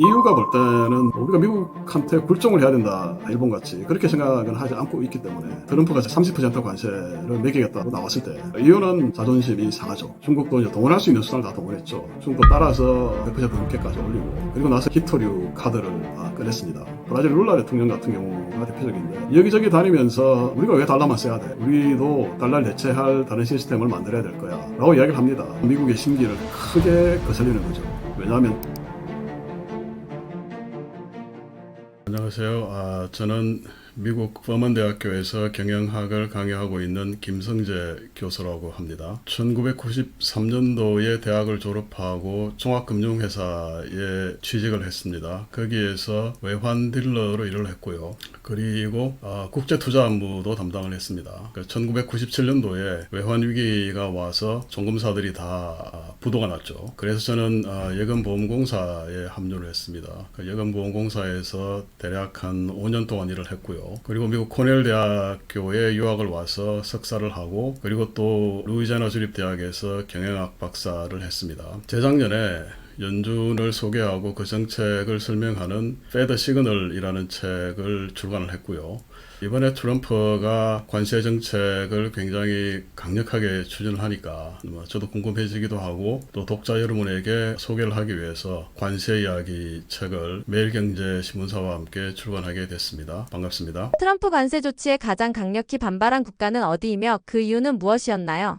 이유가 볼 때는 우리가 미국한테 굴종을 해야 된다, 일본같이 그렇게 생각은 하지 않고 있기 때문에 트럼프가 30% 관세를 매기겠다고 나왔을 때 이유는 자존심이 상하죠. 중국도 이제 동원할 수 있는 수단을 다 동원했죠. 중국도 따라서 100% 넘게까지 올리고, 그리고 나서 히토류 카드를 꺼냈습니다. 브라질 룰라 대통령 같은 경우가 대표적인데, 여기저기 다니면서 우리가 왜 달러만 써야 돼? 우리도 달러를 대체할 다른 시스템을 만들어야 될 거야 라고 이야기를 합니다. 미국의 심기를 크게 거슬리는 거죠. 왜냐하면 안녕하세요. 저는 미국 퍼먼 대학교에서 경영학을 강의하고 있는 김성재 교수라고 합니다. 1993년도에 대학을 졸업하고 종합금융회사에 취직을 했습니다. 거기에서 외환 딜러로 일을 했고요. 그리고 국제투자업무도 담당을 했습니다. 1997년도에 외환위기가 와서 종금사들이 다 부도가 났죠. 그래서 저는 예금보험공사에 합류를 했습니다. 예금보험공사에서 대략 한 5년 동안 일을 했고요. 그리고 미국 코넬 대학교에 유학을 와서 석사를 하고, 그리고 또 루이지애나 주립대학에서 경영학 박사를 했습니다. 재작년에 연준을 소개하고 그 정책을 설명하는 패드 시그널이라는 책을 출간을 했고요. 이번에 트럼프가 관세 정책을 굉장히 강력하게 추진을 하니까 저도 궁금해지기도 하고, 또 독자 여러분에게 소개를 하기 위해서 관세 이야기 책을 매일경제신문사와 함께 출간하게 됐습니다. 반갑습니다. 트럼프 관세 조치에 가장 강력히 반발한 국가는 어디이며 그 이유는 무엇이었나요?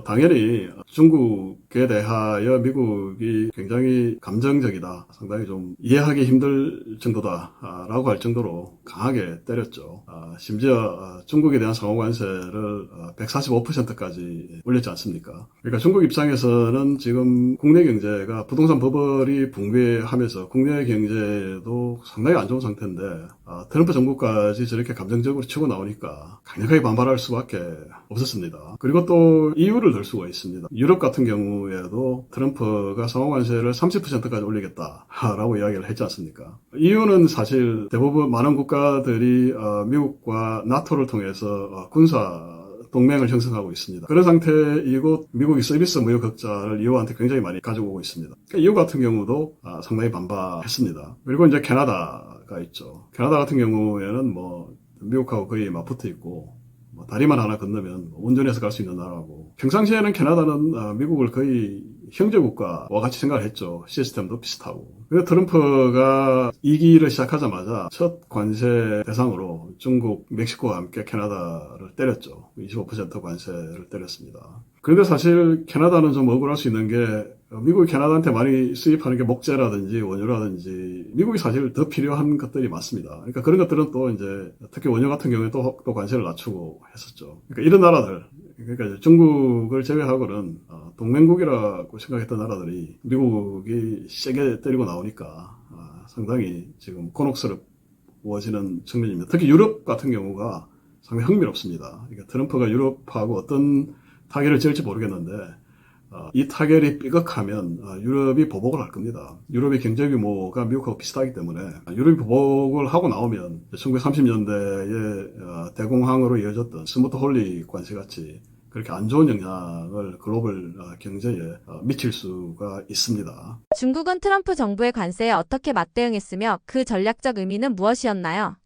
당연히 중국에 대하여 미국이 굉장히 감정적이다, 상당히 좀 이해하기 힘들 정도다 라고 할 정도로 강하게 때렸죠. 심지어 중국에 대한 상호관세를 145%까지 올렸지 않습니까? 그러니까 중국 입장에서는 지금 국내 경제가 부동산 버블이 붕괴하면서 국내 경제도 상당히 안 좋은 상태인데, 트럼프 정부까지 저렇게 감정적으로 치고 나오니까 강력하게 반발할 수밖에 없었습니다. 그리고 또 이유를 들 수가 있습니다. 유럽 같은 경우에도 트럼프가 상호관세를 30%까지 올리겠다라고 이야기를 했지 않습니까? 이유는 사실 대부분 많은 국가들이 미국과 나토를 통해서 군사 동맹을 형성하고 있습니다. 그런 상태이고 미국이 서비스 무역 흑자를 이유한테 굉장히 많이 가지고 오고 있습니다. 이유 같은 경우도 상당히 반발했습니다. 그리고 이제 캐나다가 있죠. 캐나다 같은 경우에는 미국하고 거의 맞붙어 있고, 다리만 하나 건너면 운전해서 갈 수 있는 나라고, 평상시에는 캐나다는 미국을 거의 형제국가와 같이 생각을 했죠. 시스템도 비슷하고. 그래서 트럼프가 2기를 시작하자마자 첫 관세 대상으로 중국, 멕시코와 함께 캐나다를 때렸죠. 25% 관세를 때렸습니다. 그런데 사실 캐나다는 좀 억울할 수 있는 게, 미국이 캐나다한테 많이 수입하는 게 목재라든지 원유라든지 미국이 사실 더 필요한 것들이 많습니다. 그러니까 그런 것들은 또 이제 특히 원유 같은 경우에 또 관세를 낮추고 했었죠. 그러니까 이런 나라들, 그러니까 중국을 제외하고는 동맹국이라고 생각했던 나라들이 미국이 세게 때리고 나오니까 상당히 지금 곤혹스러워지는 측면입니다. 특히 유럽 같은 경우가 상당히 흥미롭습니다. 그러니까 트럼프가 유럽하고 어떤 타결을 지을지 모르겠는데, 이 타결이 삐걱하면 유럽이 보복을 할 겁니다. 유럽의 경제 규모가 미국하고 비슷하기 때문에 유럽이 보복을 하고 나오면 1930년대에 대공황으로 이어졌던 스무트 홀리 관세같이 그렇게 안 좋은 영향을 글로벌 경제에 미칠 수가 있습니다. 중국은 트럼프 정부의 관세에 어떻게 맞대응했으며 그 전략적 의미는 무엇이었나요?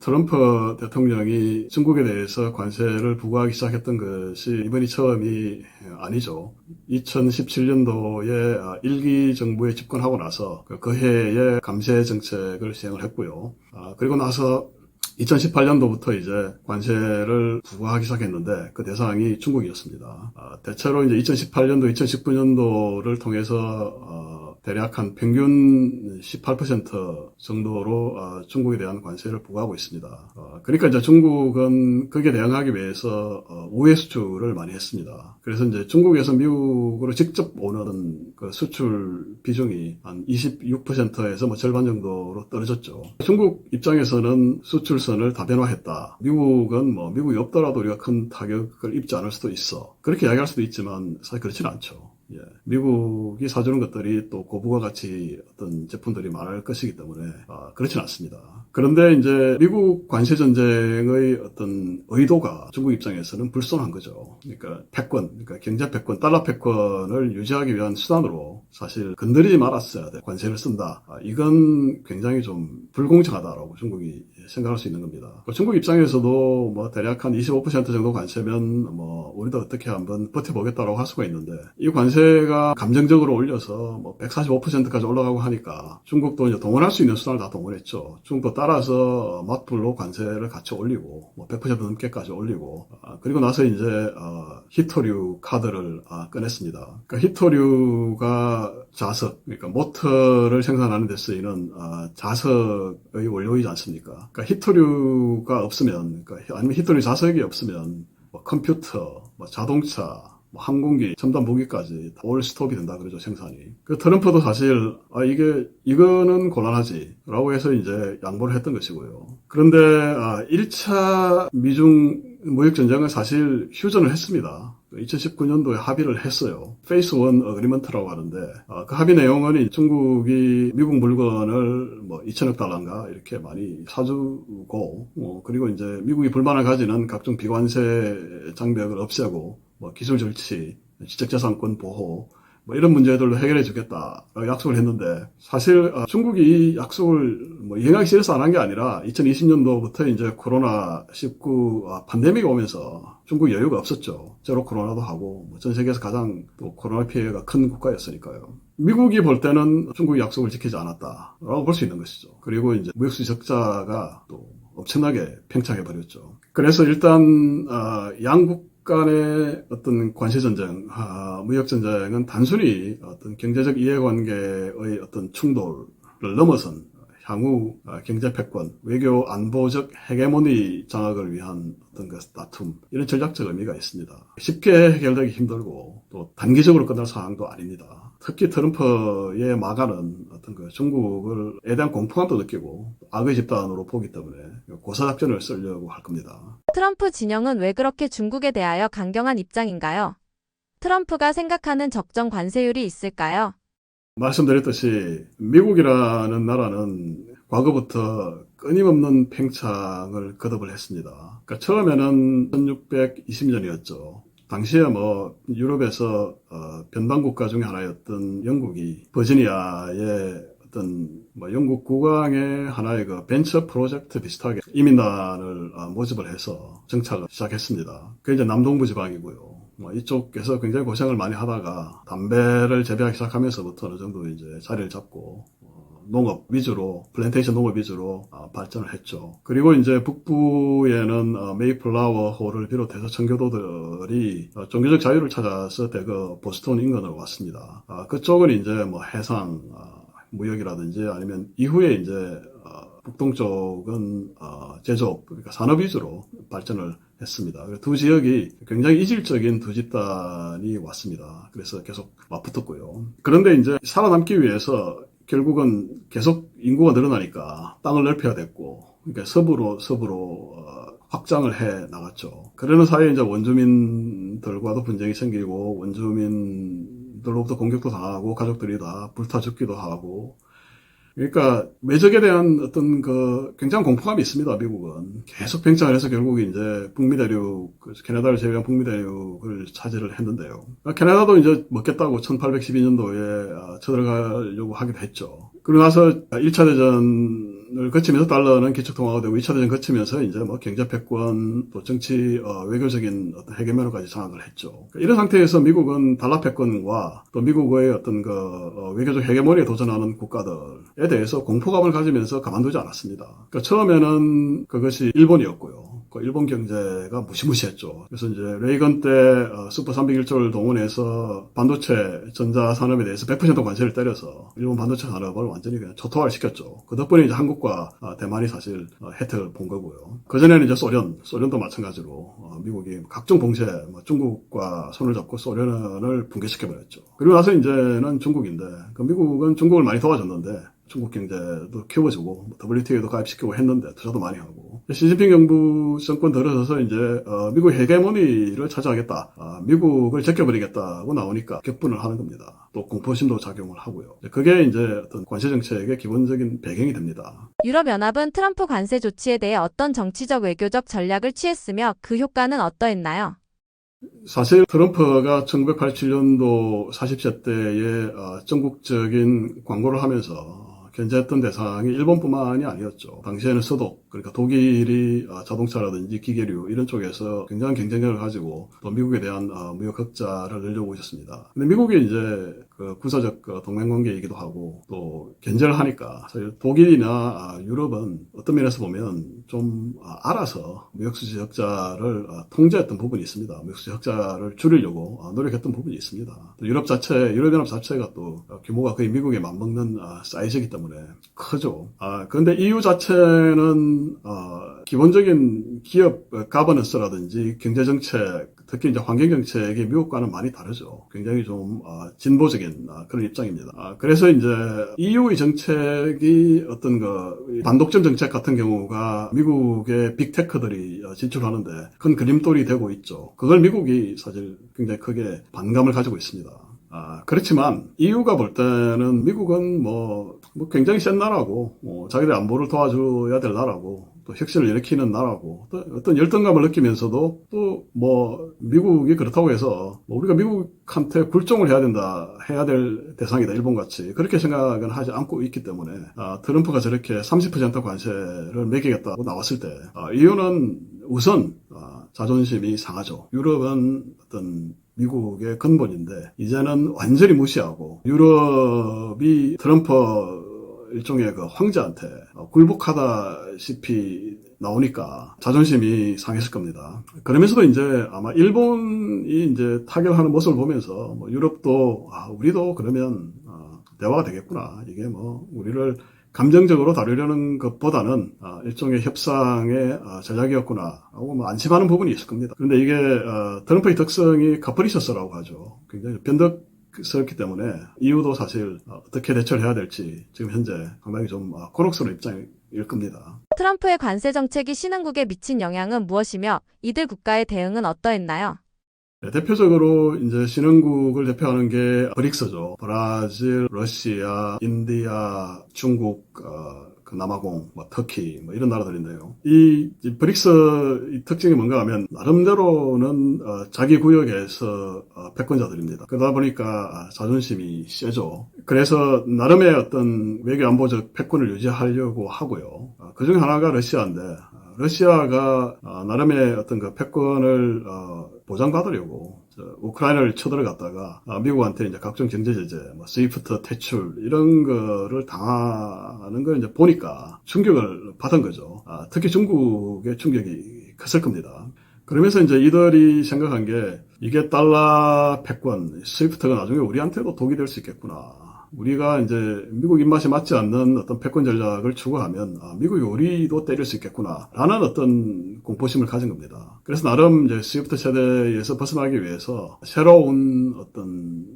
트럼프 대통령이 중국에 대해서 관세를 부과하기 시작했던 것이 이번이 처음이 아니죠. 2017년도에 1기 정부에 집권하고 나서 그 해에 감세 정책을 시행을 했고요. 그리고 나서 2018년도부터 이제 관세를 부과하기 시작했는데 그 대상이 중국이었습니다. 대체로 이제 2018년도, 2019년도를 통해서 대략 한 평균 18% 정도로 중국에 대한 관세를 부과하고 있습니다. 그러니까 이제 중국은 거기에 대응하기 위해서 우회 수출을 많이 했습니다. 그래서 이제 중국에서 미국으로 직접 오는 그 수출 비중이 한 26%에서 절반 정도로 떨어졌죠. 중국 입장에서는 수출선을 다변화했다. 미국은 미국이 없더라도 우리가 큰 타격을 입지 않을 수도 있어. 그렇게 이야기할 수도 있지만 사실 그렇지는 않죠. 미국이 사주는 것들이 또 고부가 가치 어떤 제품들이 많을 것이기 때문에 그렇지는 않습니다. 그런데 이제 미국 관세 전쟁의 어떤 의도가 중국 입장에서는 불손한 거죠. 그러니까 패권, 그러니까 경제 패권, 달러 패권을 유지하기 위한 수단으로 사실 건드리지 말았어야 돼. 관세를 쓴다. 이건 굉장히 좀 불공정하다라고 중국이 생각할 수 있는 겁니다. 중국 입장에서도 뭐 대략 한 25% 정도 관세면 뭐 우리도 어떻게 한번 버텨보겠다라고 할 수가 있는데 이 관세가 감정적으로 올려서 뭐 145%까지 올라가고 하니까 중국도 이제 동원할 수 있는 수단을 다 동원했죠. 중국도 따라서 맞불로 관세를 같이 올리고 뭐 100% 넘게까지 올리고 그리고 나서 이제 히토류 카드를 꺼냈습니다. 그러니까 히토류가 자석, 그러니까 모터를 생산하는 데 쓰이는 자석의 원료이지 않습니까? 그러니까 히토류가 없으면, 그러니까 아니면 히토류 자석이 없으면 뭐 컴퓨터, 뭐 자동차, 뭐 항공기, 첨단 무기까지 다 올 스톱이 된다 그러죠, 생산이. 그 트럼프도 사실 이거는 곤란하지 라고 해서 이제 양보를 했던 것이고요. 그런데 1차 미중 무역 전쟁은 사실 휴전을 했습니다. 2019년도에 합의를 했어요. 페이스 1 어그리먼트라고 하는데 그 합의 내용은 중국이 미국 물건을 뭐 2천억 달러인가 이렇게 많이 사주고 그리고 이제 미국이 불만을 가지는 각종 비관세 장벽을 없애고 뭐 기술 절취, 지적재산권 보호 뭐 이런 문제들로 해결해 주겠다라고 약속을 했는데 사실 중국이 이 약속을 뭐 이행하기 싫어서 안 한 게 아니라 2020년도부터 이제 코로나19 팬데믹이 오면서 중국 여유가 없었죠. 제로 코로나도 하고 전 세계에서 가장 또 코로나 피해가 큰 국가였으니까요. 미국이 볼 때는 중국이 약속을 지키지 않았다라고 볼 수 있는 것이죠. 그리고 이제 무역수 적자가 또 엄청나게 팽창해 버렸죠. 그래서 일단 양국 간의 어떤 관세전쟁, 무역전쟁은 단순히 어떤 경제적 이해관계의 어떤 충돌을 넘어선 향후 경제패권, 외교 안보적 헤게모니 장악을 위한 어떤 그 다툼, 이런 전략적 의미가 있습니다. 쉽게 해결되기 힘들고 또 단기적으로 끝날 상황도 아닙니다. 특히 트럼프의 마가는 어떤 그 중국에 대한 공포감도 느끼고 악의 집단으로 보기 때문에 고사작전을 쓰려고 할 겁니다. 트럼프 진영은 왜 그렇게 중국에 대하여 강경한 입장인가요? 트럼프가 생각하는 적정 관세율이 있을까요? 말씀드렸듯이 미국이라는 나라는 과거부터 끊임없는 팽창을 거듭을 했습니다. 그러니까 처음에는 1620년이었죠. 당시에 뭐 유럽에서 변방 국가 중에 하나였던 영국이 버지니아의 어떤 뭐 영국 국왕의 하나의 그 벤처 프로젝트 비슷하게 이민단을 모집을 해서 정착을 시작했습니다. 그게 이제 남동부 지방이고요. 뭐 이쪽에서 굉장히 고생을 많이 하다가 담배를 재배하기 시작하면서부터 어느 정도 이제 자리를 잡고 농업 위주로, 플랜테이션 농업 위주로 발전을 했죠. 그리고 이제 북부에는 메이플라워 호를 비롯해서 청교도들이 종교적 자유를 찾아서 대거 보스턴 인근으로 왔습니다. 그쪽은 이제 뭐 해상 무역이라든지 아니면 이후에 이제 북동쪽은 제조업, 그러니까 산업 위주로 발전을 했습니다. 두 지역이 굉장히 이질적인 두 집단이 왔습니다. 그래서 계속 맞붙었고요. 그런데 이제 살아남기 위해서 결국은 계속 인구가 늘어나니까 땅을 넓혀야 됐고, 그러니까 서부로 확장을 해 나갔죠. 그러는 사이에 이제 원주민들과도 분쟁이 생기고, 원주민들로부터 공격도 당하고, 가족들이 다 불타 죽기도 하고, 그러니까 매적에 대한 어떤 그 굉장한 공포감이 있습니다. 미국은 계속 팽창을 해서 결국 이제 북미 대륙, 캐나다를 제외한 북미 대륙을 차지를 했는데요. 캐나다도 이제 먹겠다고 1812년도에 쳐들어가려고 하기도 했죠. 그러고 나서 1차 대전을 거치면서 달러는 기축통화가 되고 2차 대전 거치면서 이제 뭐 경제 패권 또 정치 외교적인 어떤 헤게모니까지 장악을 했죠. 이런 상태에서 미국은 달러 패권과 또 미국의 어떤 그 외교적 헤게모니에 도전하는 국가들에 대해서 공포감을 가지면서 가만두지 않았습니다. 그러니까 처음에는 그것이 일본이었고요. 그 일본 경제가 무시무시했죠. 그래서 이제 레이건 때 슈퍼 301조를 동원해서 반도체 전자 산업에 대해서 100% 관세를 때려서 일본 반도체 산업을 완전히 그냥 초토화시켰죠. 그 덕분에 이제 한국과 대만이 사실 혜택을 본 거고요. 그 전에는 이제 소련도 마찬가지로 미국이 각종 봉쇄, 중국과 손을 잡고 소련을 붕괴시켜버렸죠. 그리고 나서 이제는 중국인데, 그 미국은 중국을 많이 도와줬는데 중국 경제도 키워주고 WTO에도 가입시키고 했는데 투자도 많이 하고 시진핑 정부 정권 들어서서 이제 미국 헤게모니를 차지하겠다, 미국을 제껴버리겠다고 나오니까 격분을 하는 겁니다. 또 공포심도 작용을 하고요. 그게 이제 어떤 관세 정책의 기본적인 배경이 됩니다. 유럽연합은 트럼프 관세 조치에 대해 어떤 정치적 외교적 전략을 취했으며 그 효과는 어떠했나요? 사실 트럼프가 1987년도 40세 때에 전국적인 광고를 하면서 견제했던 대상이 일본뿐만이 아니었죠. 당시에는 서독, 그러니까 독일이 자동차라든지 기계류 이런 쪽에서 굉장한 경쟁력을 가지고 또 미국에 대한 무역 흑자를 늘려오고 있었습니다. 근데 미국이 이제 그 군사적 동맹관계이기도 하고 또 견제를 하니까 사실 독일이나 유럽은 어떤 면에서 보면 좀 알아서 무역수지 흑자를 통제했던 부분이 있습니다. 무역수지 흑자를 줄이려고 노력했던 부분이 있습니다. 또 유럽연합 자체가 또 규모가 거의 미국에 맞먹는 사이즈이기 때문에 크죠. 그런데 EU 자체는 기본적인 기업 가버넌스라든지 경제정책, 특히 이제 환경정책이 미국과는 많이 다르죠. 굉장히 좀 진보적인 그런 입장입니다. 그래서 이제 EU의 정책이 어떤 반독점 정책 같은 경우가 미국의 빅테크들이 진출하는데 큰 그림돌이 되고 있죠. 그걸 미국이 사실 굉장히 크게 반감을 가지고 있습니다. 그렇지만 EU가 볼 때는 미국은 뭐 굉장히 센 나라고, 자기들 안보를 도와줘야 될 나라고, 또 혁신을 일으키는 나라고, 또 어떤 열등감을 느끼면서도 또 미국이 그렇다고 해서 우리가 미국한테 굴종을 해야 될 대상이다, 일본같이. 그렇게 생각은 하지 않고 있기 때문에, 트럼프가 저렇게 30% 관세를 매기겠다고 나왔을 때, EU는 우선, 자존심이 상하죠. 유럽은 어떤 미국의 근본인데 이제는 완전히 무시하고 유럽이 트럼프 일종의 황제한테 굴복하다시피 나오니까 자존심이 상했을 겁니다. 그러면서도 이제 아마 일본이 이제 타결하는 모습을 보면서 유럽도 우리도 그러면 대화가 되겠구나. 이게 우리를 감정적으로 다루려는 것보다는 일종의 협상의 전략이었구나 하고 안심하는 부분이 있을 겁니다. 그런데 이게 트럼프의 특성이 카프리셔스라고 하죠. 굉장히 변덕스럽기 때문에 이유도 사실 어떻게 대처를 해야 될지 지금 현재 상당히 좀 곤혹스러운 입장일 겁니다. 트럼프의 관세 정책이 신흥국에 미친 영향은 무엇이며 이들 국가의 대응은 어떠했나요? 네, 대표적으로 이제 신흥국을 대표하는 게 브릭스죠. 브라질, 러시아, 인디아, 중국, 남아공, 터키, 이런 나라들인데요. 이 브릭스 특징이 뭔가 하면, 나름대로는, 자기 구역에서, 패권자들입니다. 그러다 보니까, 자존심이 세죠. 그래서, 나름의 어떤 외교 안보적 패권을 유지하려고 하고요. 그 중에 하나가 러시아인데, 러시아가 나름의 어떤 패권을 보장받으려고 우크라이나를 쳐들어갔다가 미국한테 이제 각종 경제 제재, 스위프트 퇴출 이런 거를 당하는 걸 이제 보니까 충격을 받은 거죠. 특히 중국의 충격이 컸을 겁니다. 그러면서 이제 이들이 생각한 게 이게 달러 패권, 스위프트가 나중에 우리한테도 독이 될 수 있겠구나. 우리가 이제 미국 입맛에 맞지 않는 어떤 패권 전략을 추구하면 미국이 우리도 때릴 수 있겠구나 라는 어떤 공포심을 가진 겁니다. 그래서 나름 이제 스위프트 세대에서 벗어나기 위해서 새로운 어떤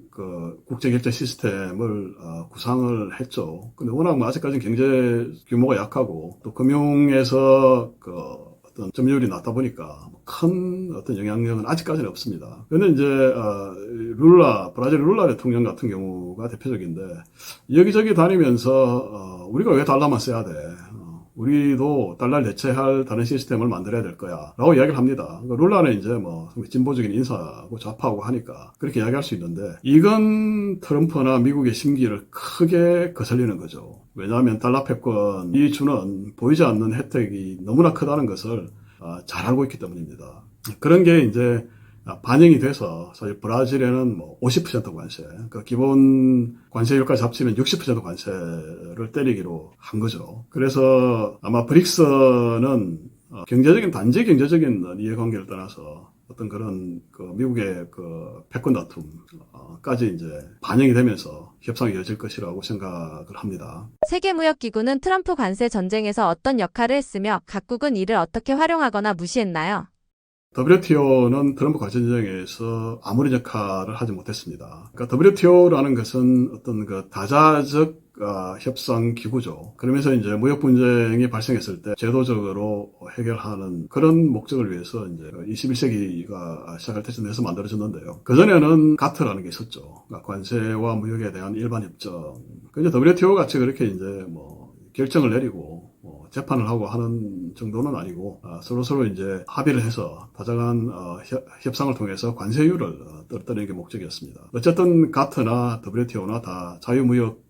국제결제 시스템을 구상을 했죠. 근데 워낙 아직까지는 경제 규모가 약하고 또 금융에서 어떤 점유율이 낮다 보니까 큰 어떤 영향력은 아직까지는 없습니다. 그런데 이제 브라질 룰라 대통령 같은 경우가 대표적인데 여기저기 다니면서 우리가 왜 달러만 써야 돼? 우리도 달러를 대체할 다른 시스템을 만들어야 될 거야 라고 이야기를 합니다. 룰라는 이제 진보적인 인사하고 좌파하고 하니까 그렇게 이야기할 수 있는데 이건 트럼프나 미국의 심기를 크게 거슬리는 거죠. 왜냐하면 달러 패권이 주는 보이지 않는 혜택이 너무나 크다는 것을 잘 알고 있기 때문입니다. 그런 게 이제 반영이 돼서 사실 브라질에는 50% 관세, 그 기본 관세율까지 합치면 60% 관세를 때리기로 한 거죠. 그래서 아마 브릭스는 단지 경제적인 이해관계를 떠나서 어떤 그런 미국의 패권 다툼까지 이제 반영이 되면서 협상이 이어질 것이라고 생각을 합니다. 세계무역기구는 트럼프 관세 전쟁에서 어떤 역할을 했으며 각국은 이를 어떻게 활용하거나 무시했나요? WTO는 트럼프 관세 전쟁에서 아무런 역할을 하지 못했습니다. 그러니까 WTO라는 것은 어떤 다자적 협상 기구죠. 그러면서 이제 무역 분쟁이 발생했을 때 제도적으로 해결하는 그런 목적을 위해서 이제 21세기가 시작할 때쯤 돼서 만들어졌는데요. 그전에는 가트라는 게 있었죠. 그러니까 관세와 무역에 대한 일반 협정. 그 이제 WTO 같이 그렇게 이제 뭐 결정을 내리고 재판을 하고 하는 정도는 아니고 서로 이제 합의를 해서 다정한 협상을 통해서 관세율을 떨어뜨리는 게 목적이었습니다. 어쨌든 가트나 WTO나 다 자유무역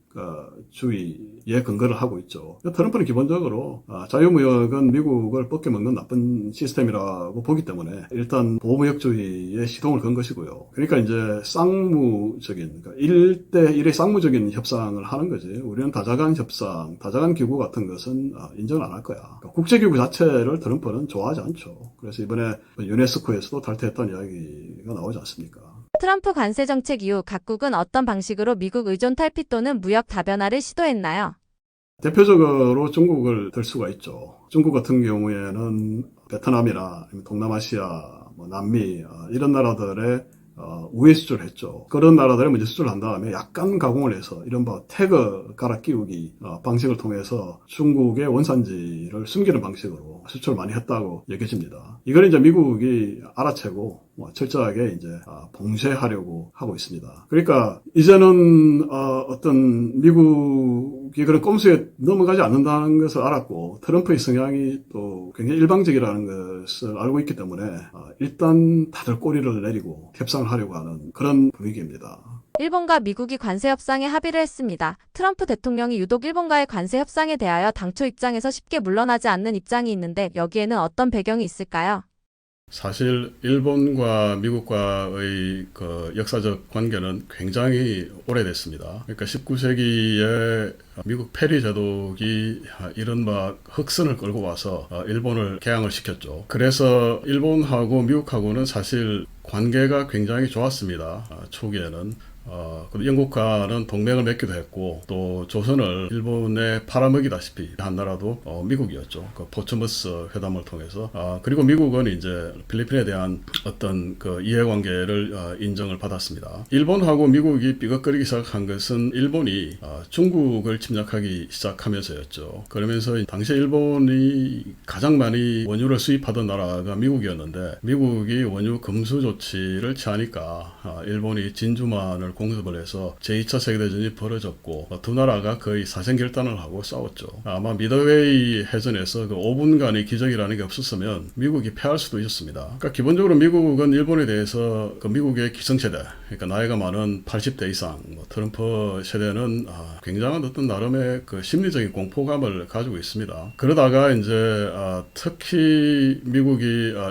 주의에 근거를 하고 있죠. 트럼프는 기본적으로 자유무역은 미국을 벗겨먹는 나쁜 시스템이라고 보기 때문에 일단 보호무역주의에 시동을 건 것이고요. 그러니까 이제 쌍무적인, 그러니까 1대1의 쌍무적인 협상을 하는 거지. 우리는 다자간 협상, 다자간 기구 같은 것은 인정을 안 할 거야. 그러니까 국제기구 자체를 트럼프는 좋아하지 않죠. 그래서 이번에 유네스코에서도 탈퇴했다는 이야기가 나오지 않습니까? 트럼프 관세 정책 이후 각국은 어떤 방식으로 미국 의존 탈피 또는 무역 다변화를 시도했나요? 대표적으로 중국을 들 수가 있죠. 중국 같은 경우에는 베트남이나 동남아시아, 남미 이런 나라들의 우회 수출을 했죠. 그런 나라들에 먼저 수출을 한 다음에 약간 가공을 해서 이른바 태그 갈아 끼우기 방식을 통해서 중국의 원산지를 숨기는 방식으로 수출을 많이 했다고 여겨집니다. 이걸 이제 미국이 알아채고 철저하게 이제 봉쇄하려고 하고 있습니다. 그러니까 이제는 어떤 미국이 그런 꼼수에 넘어가지 않는다는 것을 알았고 트럼프의 성향이 또 굉장히 일방적이라는 것을 알고 있기 때문에 일단 다들 꼬리를 내리고 협상을 하려고 하는 그런 분위기입니다. 일본과 미국이 관세 협상에 합의를 했습니다. 트럼프 대통령이 유독 일본과의 관세 협상에 대하여 당초 입장에서 쉽게 물러나지 않는 입장이 있는데 여기에는 어떤 배경이 있을까요? 사실 일본과 미국과의 그 역사적 관계는 굉장히 오래됐습니다. 그러니까 19세기에 미국 페리 제독이 이른바 흑선을 끌고 와서 일본을 개항을 시켰죠. 그래서 일본하고 미국하고는 사실 관계가 굉장히 좋았습니다. 초기에는. 영국과는 동맹을 맺기도 했고 또 조선을 일본에 팔아먹이다시피 한 나라도 미국이었죠. 그 포츠머스 회담을 통해서 그리고 미국은 이제 필리핀에 대한 어떤 그 이해관계를 인정을 받았습니다. 일본하고 미국이 삐걱거리기 시작한 것은 일본이 중국을 침략하기 시작하면서였죠. 그러면서 당시 일본이 가장 많이 원유를 수입하던 나라가 미국이었는데 미국이 원유 금수 조치를 취하니까 일본이 진주만을 공습을 해서 제2차 세계대전이 벌어졌고 두 나라가 거의 사생결단을 하고 싸웠죠. 아마 미드웨이 해전에서 그 5분간의 기적이라는 게 없었으면 미국이 패할 수도 있었습니다. 그러니까 기본적으로 미국은 일본에 대해서 그 미국의 기성세대, 그러니까 나이가 많은 80대 이상, 트럼프 세대는 굉장한 어떤 나름의 그 심리적인 공포감을 가지고 있습니다. 그러다가 이제 특히 미국이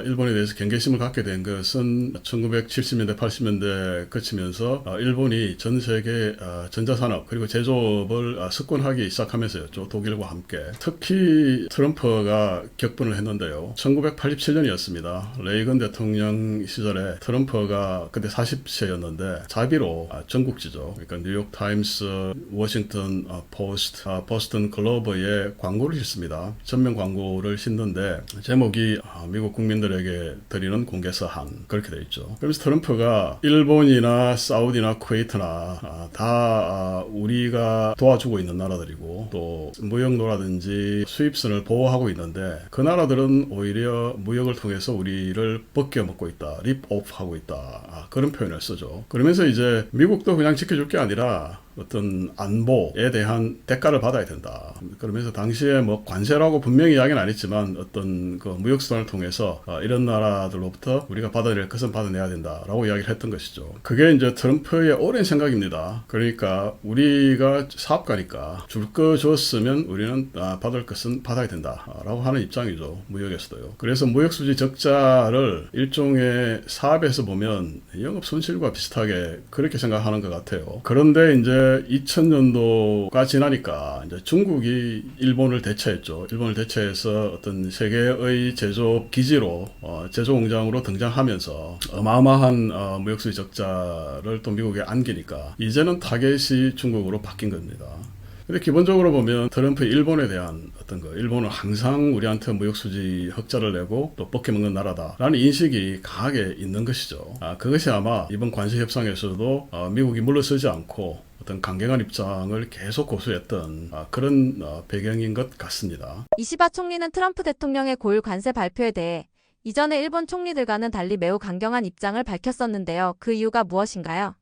일본에 대해서 경계심을 갖게 된 것은 1970년대, 80년대 거치면서 일본이 전 세계 전자산업 그리고 제조업을 석권하기 시작하면서였죠. 독일과 함께. 특히 트럼프가 격분을 했는데요. 1987년이었습니다. 레이건 대통령 시절에 트럼프가 그때 40세였는데 자비로 전국지죠. 그러니까 뉴욕타임스, 워싱턴 포스트, 보스턴 글로브에 광고를 싣습니다. 전면 광고를 싣는데 제목이 미국 국민들에게 드리는 공개서한 그렇게 돼 있죠. 그래서 트럼프가 일본이나 사우디나 쿠웨이트나 다 우리가 도와주고 있는 나라들이고 또 무역로라든지 수입선을 보호하고 있는데 그 나라들은 오히려 무역을 통해서 우리를 벗겨먹고 있다. 립오프 하고 있다. 그런 표현을 쓰죠. 그러면서 이제 미국도 그냥 지켜줄 게 아니라 어떤 안보에 대한 대가를 받아야 된다. 그러면서 당시에 뭐 관세라고 분명히 이야기는 안 했지만 어떤 그 무역수단을 통해서 이런 나라들로부터 우리가 받아야 될 것은 받아내야 된다라고 이야기를 했던 것이죠. 그게 이제 트럼프의 오랜 생각입니다. 그러니까 우리가 사업가니까 줄 거 줬으면 우리는 받을 것은 받아야 된다라고 하는 입장이죠. 무역에서도요. 그래서 무역수지 적자를 일종의 사업에서 보면 영업 손실과 비슷하게 그렇게 생각하는 것 같아요. 그런데 이제 2000년도가 지나니까 이제 중국이 일본을 대체했죠. 일본을 대체해서 어떤 세계의 제조업 기지로 제조 공장으로 등장하면서 어마어마한 무역수지 적자를 또 미국에 안기니까 이제는 타겟이 중국으로 바뀐 겁니다. 근데 기본적으로 보면 트럼프 일본에 대한 어떤 거, 일본은 항상 우리한테 무역수지 흑자를 내고 또 벗겨먹는 나라다라는 인식이 강하게 있는 것이죠. 그것이 아마 이번 관세 협상에서도 미국이 물러서지 않고 어떤 강경한 입장을 계속 고수했던 그런 배경인 것 같습니다. 이시바 총리는 트럼프 대통령의 고율 관세 발표에 대해 이전의 일본 총리들과는 달리 매우 강경한 입장을 밝혔었는데요. 그 이유가 무엇인가요?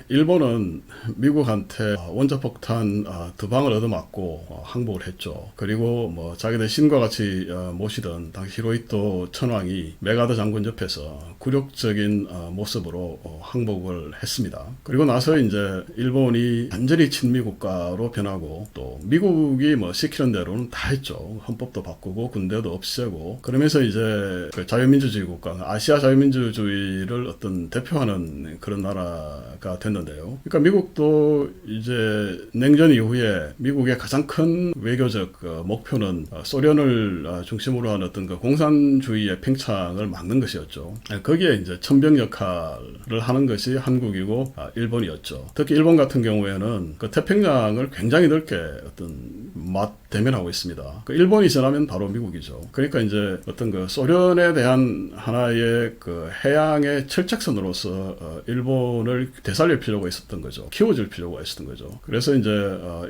일본은 미국한테 원자폭탄 2방을 얻어맞고 항복을 했죠. 그리고 뭐 자기들 신과 같이 모시던 당시 히로히토 천황이 메가더 장군 옆에서 굴욕적인 모습으로 항복을 했습니다. 그리고 나서 이제 일본이 완전히 친미 국가로 변하고 또 미국이 뭐 시키는 대로는 다 했죠. 헌법도 바꾸고 군대도 없애고 그러면서 이제 그 자유민주주의 국가, 아시아 자유민주주의를 어떤 대표하는 그런 나라가 됐는데요. 그러니까 미국도 이제 냉전 이후에 미국의 가장 큰 외교적 목표는 소련을 중심으로 한 어떤 그 공산주의의 팽창을 막는 것이었죠. 거기에 이제 천병 역할을 하는 것이 한국이고 일본이었죠. 특히 일본 같은 경우에는 그 태평양을 굉장히 넓게 어떤 대면하고 있습니다. 그 일본이 지나면 바로 미국이죠. 그러니까 이제 어떤 그 소련에 대한 하나의 그 해양의 철책선으로서 일본을 되살릴 필요가 있었던 거죠. 키워줄 필요가 있었던 거죠. 그래서 이제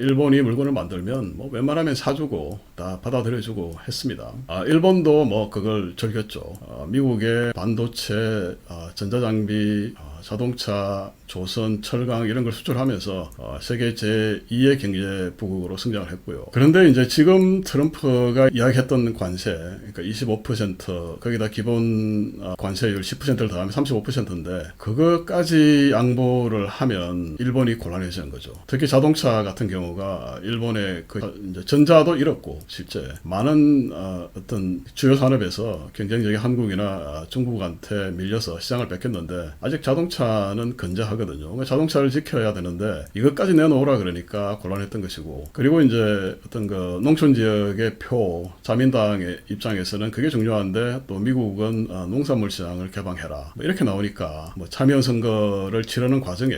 일본이 물건을 만들면 뭐 웬만하면 사주고 다 받아들여주고 했습니다. 일본도 뭐 그걸 즐겼죠. 미국의 반도체, 전자장비, 자동차, 조선, 철강 이런 걸 수출하면서 세계 제2의 경제 부국으로 성장을 했고요. 그런데 이제 지금 트럼프가 이야기했던 관세, 그러니까 25% 거기다 기본 관세율 10%를 더하면 35%인데 그것까지 양보를 하면 일본이 곤란해지는 거죠. 특히 자동차 같은 경우가 일본의 그 이제 전자도 잃었고 실제 많은 어떤 주요 산업에서 경쟁적인 한국이나 중국한테 밀려서 시장을 뺏겼는데 아직 자동차는 건재하거든요. 자동차를 지켜야 되는데 이것까지 내놓으라 그러니까 곤란했던 것이고 그리고 이제 어떤 그 농촌 지역의 표 자민당의 입장에서는 그게 중요한데 또 미국은 농산물 시장을 개방해라 뭐 이렇게 나오니까 뭐 참여 선거를 치르는 과정에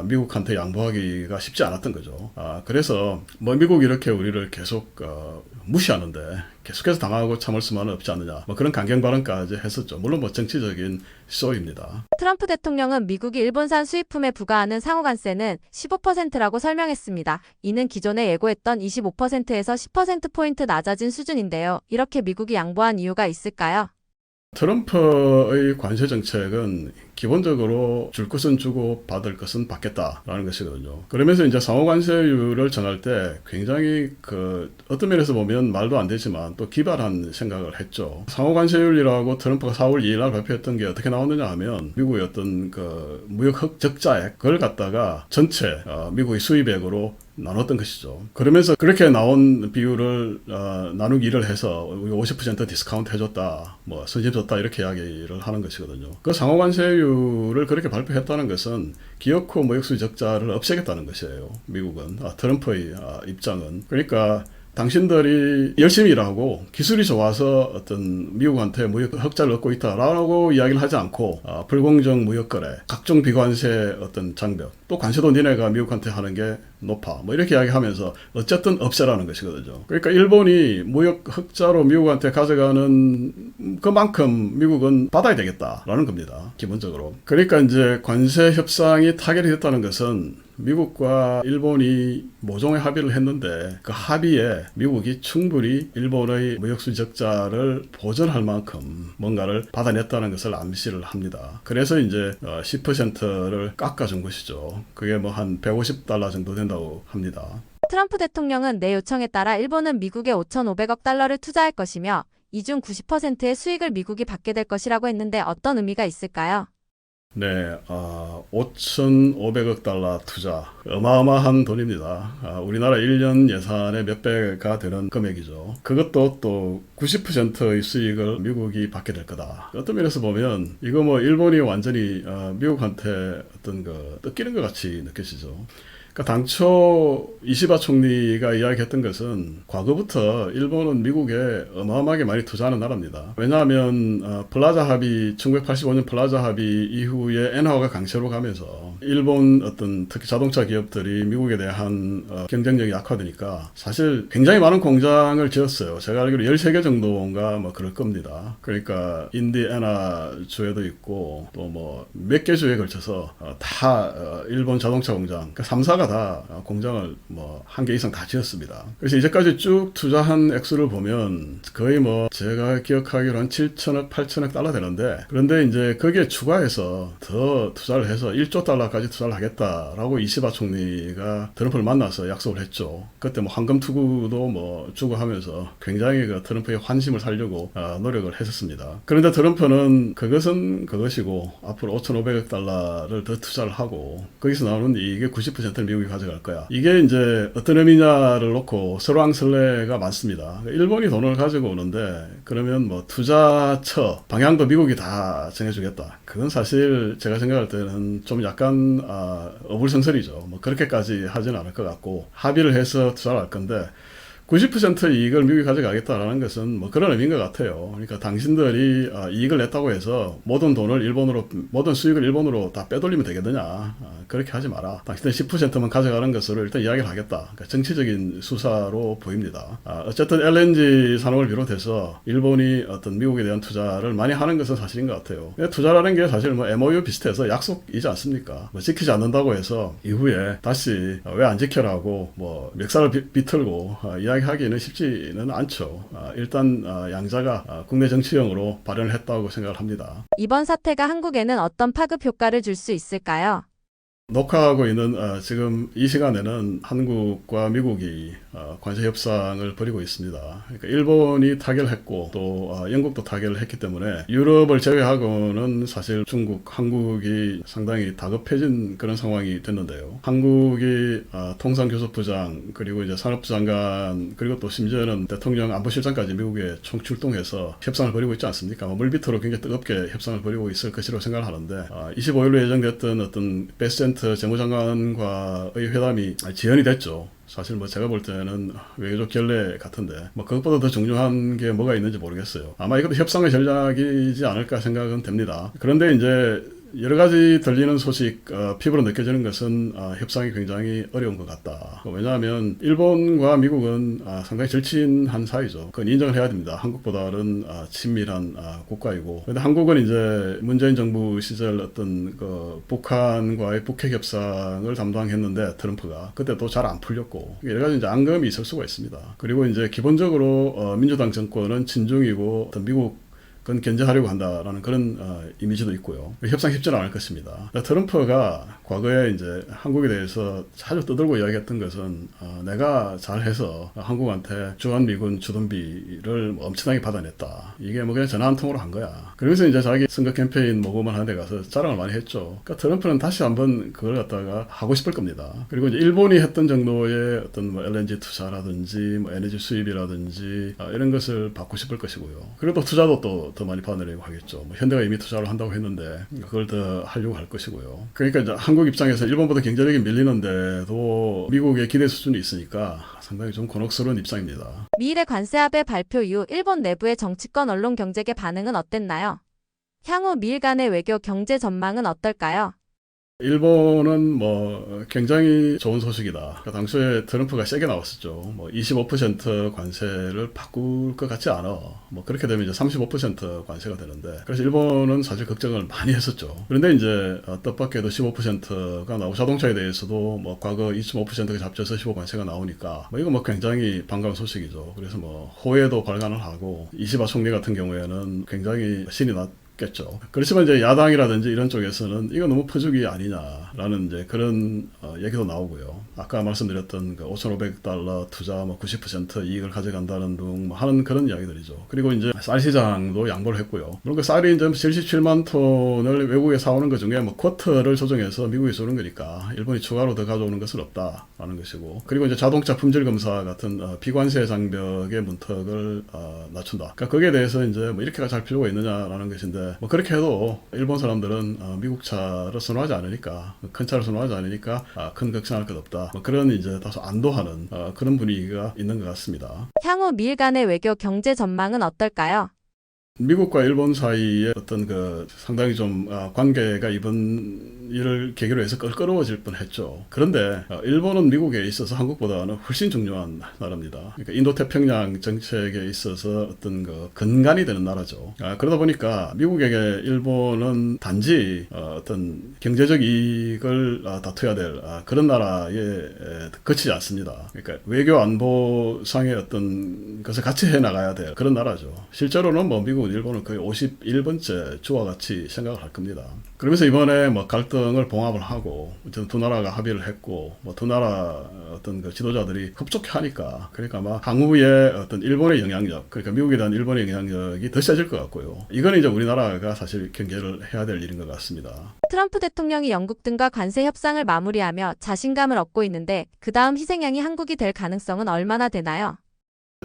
미국한테 양보하기가 쉽지 않았던 거죠. 그래서 뭐 미국이 이렇게 우리를 계속 무시하는데 계속해서 당하고 참을 수만은 없지 않느냐 뭐 그런 강경 발언까지 했었죠. 물론 뭐 정치적인 쇼입니다. 트럼프 대통령은 미국이 일본산 수입품에 부과하는 상호관세는 15%라고 설명했습니다. 이는 기존에 예고했던 25%에서 10%포인트 낮아진 수준인데요. 이렇게 미국이 양보한 이유가 있을까요? 트럼프의 관세 정책은 기본적으로 줄 것은 주고 받을 것은 받겠다라는 것이거든요. 그러면서 이제 상호 관세율을 정할 때 굉장히 그 어떤 면에서 보면 말도 안 되지만 또 기발한 생각을 했죠. 상호 관세율이라고 트럼프가 4월 2일 날 발표했던 게 어떻게 나오느냐 하면 미국의 어떤 그 무역 흑적자액 그걸 갖다가 전체 미국의 수입액으로 나눴던 것이죠. 그러면서 그렇게 나온 비율을 나누기를 해서 50% 디스카운트 해줬다, 뭐 선심 줬다 이렇게 이야기를 하는 것이거든요. 그 상호관세율을 그렇게 발표했다는 것은 기어코 무역수지 적자를 없애겠다는 것이에요. 미국은 트럼프의 입장은 그러니까. 당신들이 열심히 일하고 기술이 좋아서 어떤 미국한테 무역 흑자를 얻고 있다라고 이야기를 하지 않고 불공정 무역 거래, 각종 비관세 어떤 장벽, 또 관세도 니네가 미국한테 하는 게 높아. 뭐 이렇게 이야기하면서 어쨌든 없애라는 것이거든요. 그러니까 일본이 무역 흑자로 미국한테 가져가는 그만큼 미국은 받아야 되겠다라는 겁니다. 기본적으로. 그러니까 이제 관세 협상이 타결이 됐다는 것은 미국과 일본이 모종의 합의를 했는데 그 합의에 미국이 충분히 일본의 무역수지 적자를 보전할 만큼 뭔가를 받아냈다는 것을 암시를 합니다. 그래서 이제 10%를 깎아준 것이죠. 그게 뭐 한 $150 정도 된다고 합니다. 트럼프 대통령은 내 요청에 따라 일본은 미국에 5,500억 달러를 투자할 것이며 이 중 90%의 수익을 미국이 받게 될 것이라고 했는데 어떤 의미가 있을까요? 네, 5,500억 달러 투자. 어마어마한 돈입니다. 우리나라 1년 예산의 몇 배가 되는 금액이죠. 그것도 또 90%의 수익을 미국이 받게 될 거다. 어떤 면에서 보면 이거 뭐 일본이 완전히 미국한테 어떤 거 뜯기는 것 같이 느껴지죠. 그러니까 당초 이시바 총리가 이야기했던 것은 과거부터 일본은 미국에 어마어마하게 많이 투자하는 나라입니다. 왜냐하면 플라자 합의 1985년 플라자 합의 이후에 엔화가 강세로 가면서 일본 어떤 특히 자동차 기업들이 미국에 대한 경쟁력이 약화되니까 사실 굉장히 많은 공장을 지었어요. 제가 알기로 13개 정도인가 뭐 그럴 겁니다. 그러니까 인디애나 주에도 있고 또 뭐 몇 개 주에 걸쳐서 다 일본 자동차 공장, 그러니까 3사가 다 공장을 뭐 한 개 이상 다 지었습니다. 그래서 이제까지 쭉 투자한 액수를 보면 거의 뭐 제가 기억하기로 한 7천억, 8천억 달러 되는데, 그런데 이제 거기에 추가해서 더 투자를 해서 1조 달러까지 투자를 하겠다라고 이시바 총리가 트럼프를 만나서 약속을 했죠. 그때 뭐 황금 투구도 뭐 주고 하면서 굉장히 그 트럼프의 환심을 살려고 노력을 했었습니다. 그런데 트럼프는 그것은 그것이고 앞으로 5,500억 달러를 더 투자를 하고 거기서 나오는 이익의 90%를 미국이 가져갈 거야. 이게 이제 어떤 의미냐를 놓고 설왕설래가 많습니다. 일본이 돈을 가지고 오는데 그러면 뭐 투자처 방향도 미국이 다 정해주겠다. 그건 사실 제가 생각할 때는 좀 약간 어불성설이죠. 뭐 그렇게까지 하지는 않을 것 같고 합의를 해서 투자를 할 건데 90% 이익을 미국이 가져가겠다라는 것은 뭐 그런 의미인 것 같아요. 그러니까 당신들이 이익을 냈다고 해서 모든 수익을 일본으로 다 빼돌리면 되겠느냐. 그렇게 하지 마라. 당신들 10%만 가져가는 것으로 일단 이야기를 하겠다. 그러니까 정치적인 수사로 보입니다. 어쨌든 LNG 산업을 비롯해서 일본이 어떤 미국에 대한 투자를 많이 하는 것은 사실인 것 같아요. 투자라는 게 사실 뭐 MOU 비슷해서 약속이지 않습니까? 뭐 지키지 않는다고 해서 이후에 다시 왜 안 지켜라고 뭐 멱살을 비틀고 이야기하기는 쉽지는 않죠. 일단 양자가 국내 정치형으로 발언을 했다고 생각을 합니다. 이번 사태가 한국에는 어떤 파급 효과를 줄 수 있을까요? 녹화하고 있는 지금 이 시간에는 한국과 미국이 관세 협상을 벌이고 있습니다. 그러니까 일본이 타결했고 또 영국도 타결을 했기 때문에 유럽을 제외하고는 사실 중국, 한국이 상당히 다급해진 그런 상황이 됐는데요. 한국이 통상교섭부장 그리고 이제 산업부 장관 그리고 또 심지어는 대통령 안보실장까지 미국에 총출동해서 협상을 벌이고 있지 않습니까? 물밑으로 굉장히 뜨겁게 협상을 벌이고 있을 것이라고 생각을 하는데 25일로 예정됐던 어떤 베센트 재무장관과의 회담이 지연이 됐죠. 사실 뭐 제가 볼 때는 외교적 결례 같은데 뭐 그것보다 더 중요한 게 뭐가 있는지 모르겠어요. 아마 이것도 협상의 전략이지 않을까 생각은 됩니다. 그런데 이제 여러 가지 들리는 소식, 피부로 느껴지는 것은 협상이 굉장히 어려운 것 같다. 왜냐하면 일본과 미국은 상당히 절친한 사이죠. 그건 인정을 해야 됩니다. 한국보다는 친밀한 국가이고. 그런데 한국은 이제 문재인 정부 시절 어떤 그 북한과의 북핵 협상을 담당했는데 트럼프가 그때 또 잘 안 풀렸고 여러 가지 이제 앙금이 있을 수가 있습니다. 그리고 이제 기본적으로 민주당 정권은 친중이고 어떤 미국 그건 견제하려고 한다라는 그런 이미지도 있고요. 협상 쉽지는 않을 것입니다. 트럼프가 과거에 이제 한국에 대해서 자주 떠들고 이야기했던 것은 내가 잘해서 한국한테 주한미군 주둔비를 엄청나게 받아냈다. 이게 뭐 그냥 전화 한 통으로 한 거야. 그래서 이제 자기 선거 캠페인 모금을 하는 데 가서 자랑을 많이 했죠. 그러니까 트럼프는 다시 한번 그걸 갖다가 하고 싶을 겁니다. 그리고 이제 일본이 했던 정도의 어떤 뭐 LNG 투자라든지 뭐 에너지 수입이라든지 이런 것을 받고 싶을 것이고요. 그리고 또 투자도 또 더 많이 받으려고 하겠죠. 뭐 현대가 이미 투자를 한다고 했는데 그걸 더 하려고 할 것이고요. 그러니까 이제 한국 입장에서 일본보다 경제력이 밀리는데도 미국의 기대 수준이 있으니까 상당히 좀 곤혹스러운 입장입니다. 미일의 관세합의 발표 이후 일본 내부의 정치권 언론 경제계 반응은 어땠나요? 향후 미일 간의 외교 경제 전망은 어떨까요? 일본은 뭐 굉장히 좋은 소식이다. 그러니까 당초에 트럼프가 세게 나왔었죠. 뭐 25% 관세를 바꿀 것 같지 않아. 뭐 그렇게 되면 이제 35% 관세가 되는데, 그래서 일본은 사실 걱정을 많이 했었죠. 그런데 이제 뜻밖에도 15%가 나오고 자동차에 대해서도 뭐 과거 25%가 잡혀서 15 관세가 나오니까 뭐 이거 뭐 굉장히 반가운 소식이죠. 그래서 뭐 호혜도 발간을 하고 이시바 총리 같은 경우에는 굉장히 신이 겠죠. 그렇지만 이제 야당이라든지 이런 쪽에서는 이거 너무 퍼주기 아니냐라는 이제 그런 얘기도 나오고요. 아까 말씀드렸던 그 5,500달러 투자 뭐 90% 이익을 가져간다는 등 뭐 하는 그런 이야기들이죠. 그리고 이제 쌀 시장도 양보를 했고요. 물론 그 쌀이 이제 77만 톤을 외국에 사오는 것 중에 뭐 쿼터를 조정해서 미국에 쏘는 거니까 일본이 추가로 더 가져오는 것은 없다라는 것이고, 그리고 이제 자동차 품질 검사 같은 비관세 장벽의 문턱을 낮춘다. 그러니까 거기에 대해서 이제 뭐 이렇게가 잘 필요가 있느냐라는 것인데, 있는데 뭐 그렇게 해도 일본 사람들은 미국 차를 선호하지 않으니까, 큰 차를 선호하지 않으니까 큰 걱정할 것 없다. 뭐 그런 이제 다소 안도하는 그런 분위기가 있는 것 같습니다. 향후 미일 간의 외교 경제 전망은 어떨까요? 미국과 일본 사이에 어떤 그 상당히 좀 관계가 이번 일을 계기로 해서 껄끄러워질 뻔했죠. 그런데 일본은 미국에 있어서 한국보다는 훨씬 중요한 나라입니다. 그러니까 인도태평양 정책에 있어서 어떤 그 근간이 되는 나라죠. 그러다 보니까 미국에게 일본은 단지 어떤 경제적 이익을 다투어야 될 그런 나라에 그치지 않습니다. 그러니까 외교 안보상의 어떤 것을 같이 해 나가야 될 그런 나라죠. 실제로는 뭐 미국 일본은 거의 51번째 주와 같이 생각을 할 겁니다. 그러면서 이번에 뭐 갈등을 봉합을 하고 두 나라가 합의를 했고 뭐 두 나라 어떤 그 지도자들이 협조케 하니까, 그러니까 막 향후에 어떤 일본의 영향력, 그러니까 미국에 대한 일본의 영향력이 더 세질 것 같고요. 이건 이제 우리나라가 사실 경계를 해야 될 일인 것 같습니다. 트럼프 대통령이 영국 등과 관세 협상을 마무리하며 자신감을 얻고 있는데 그 다음 희생양이 한국이 될 가능성은 얼마나 되나요?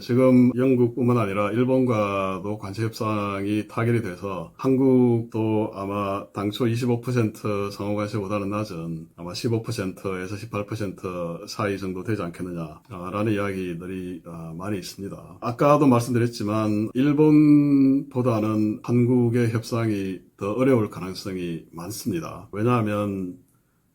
지금 영국뿐만 아니라 일본과도 관세 협상이 타결이 돼서 한국도 아마 당초 25% 상호 관세보다는 낮은 아마 15%에서 18% 사이 정도 되지 않겠느냐라는 이야기들이 많이 있습니다. 아까도 말씀드렸지만 일본보다는 한국의 협상이 더 어려울 가능성이 많습니다. 왜냐하면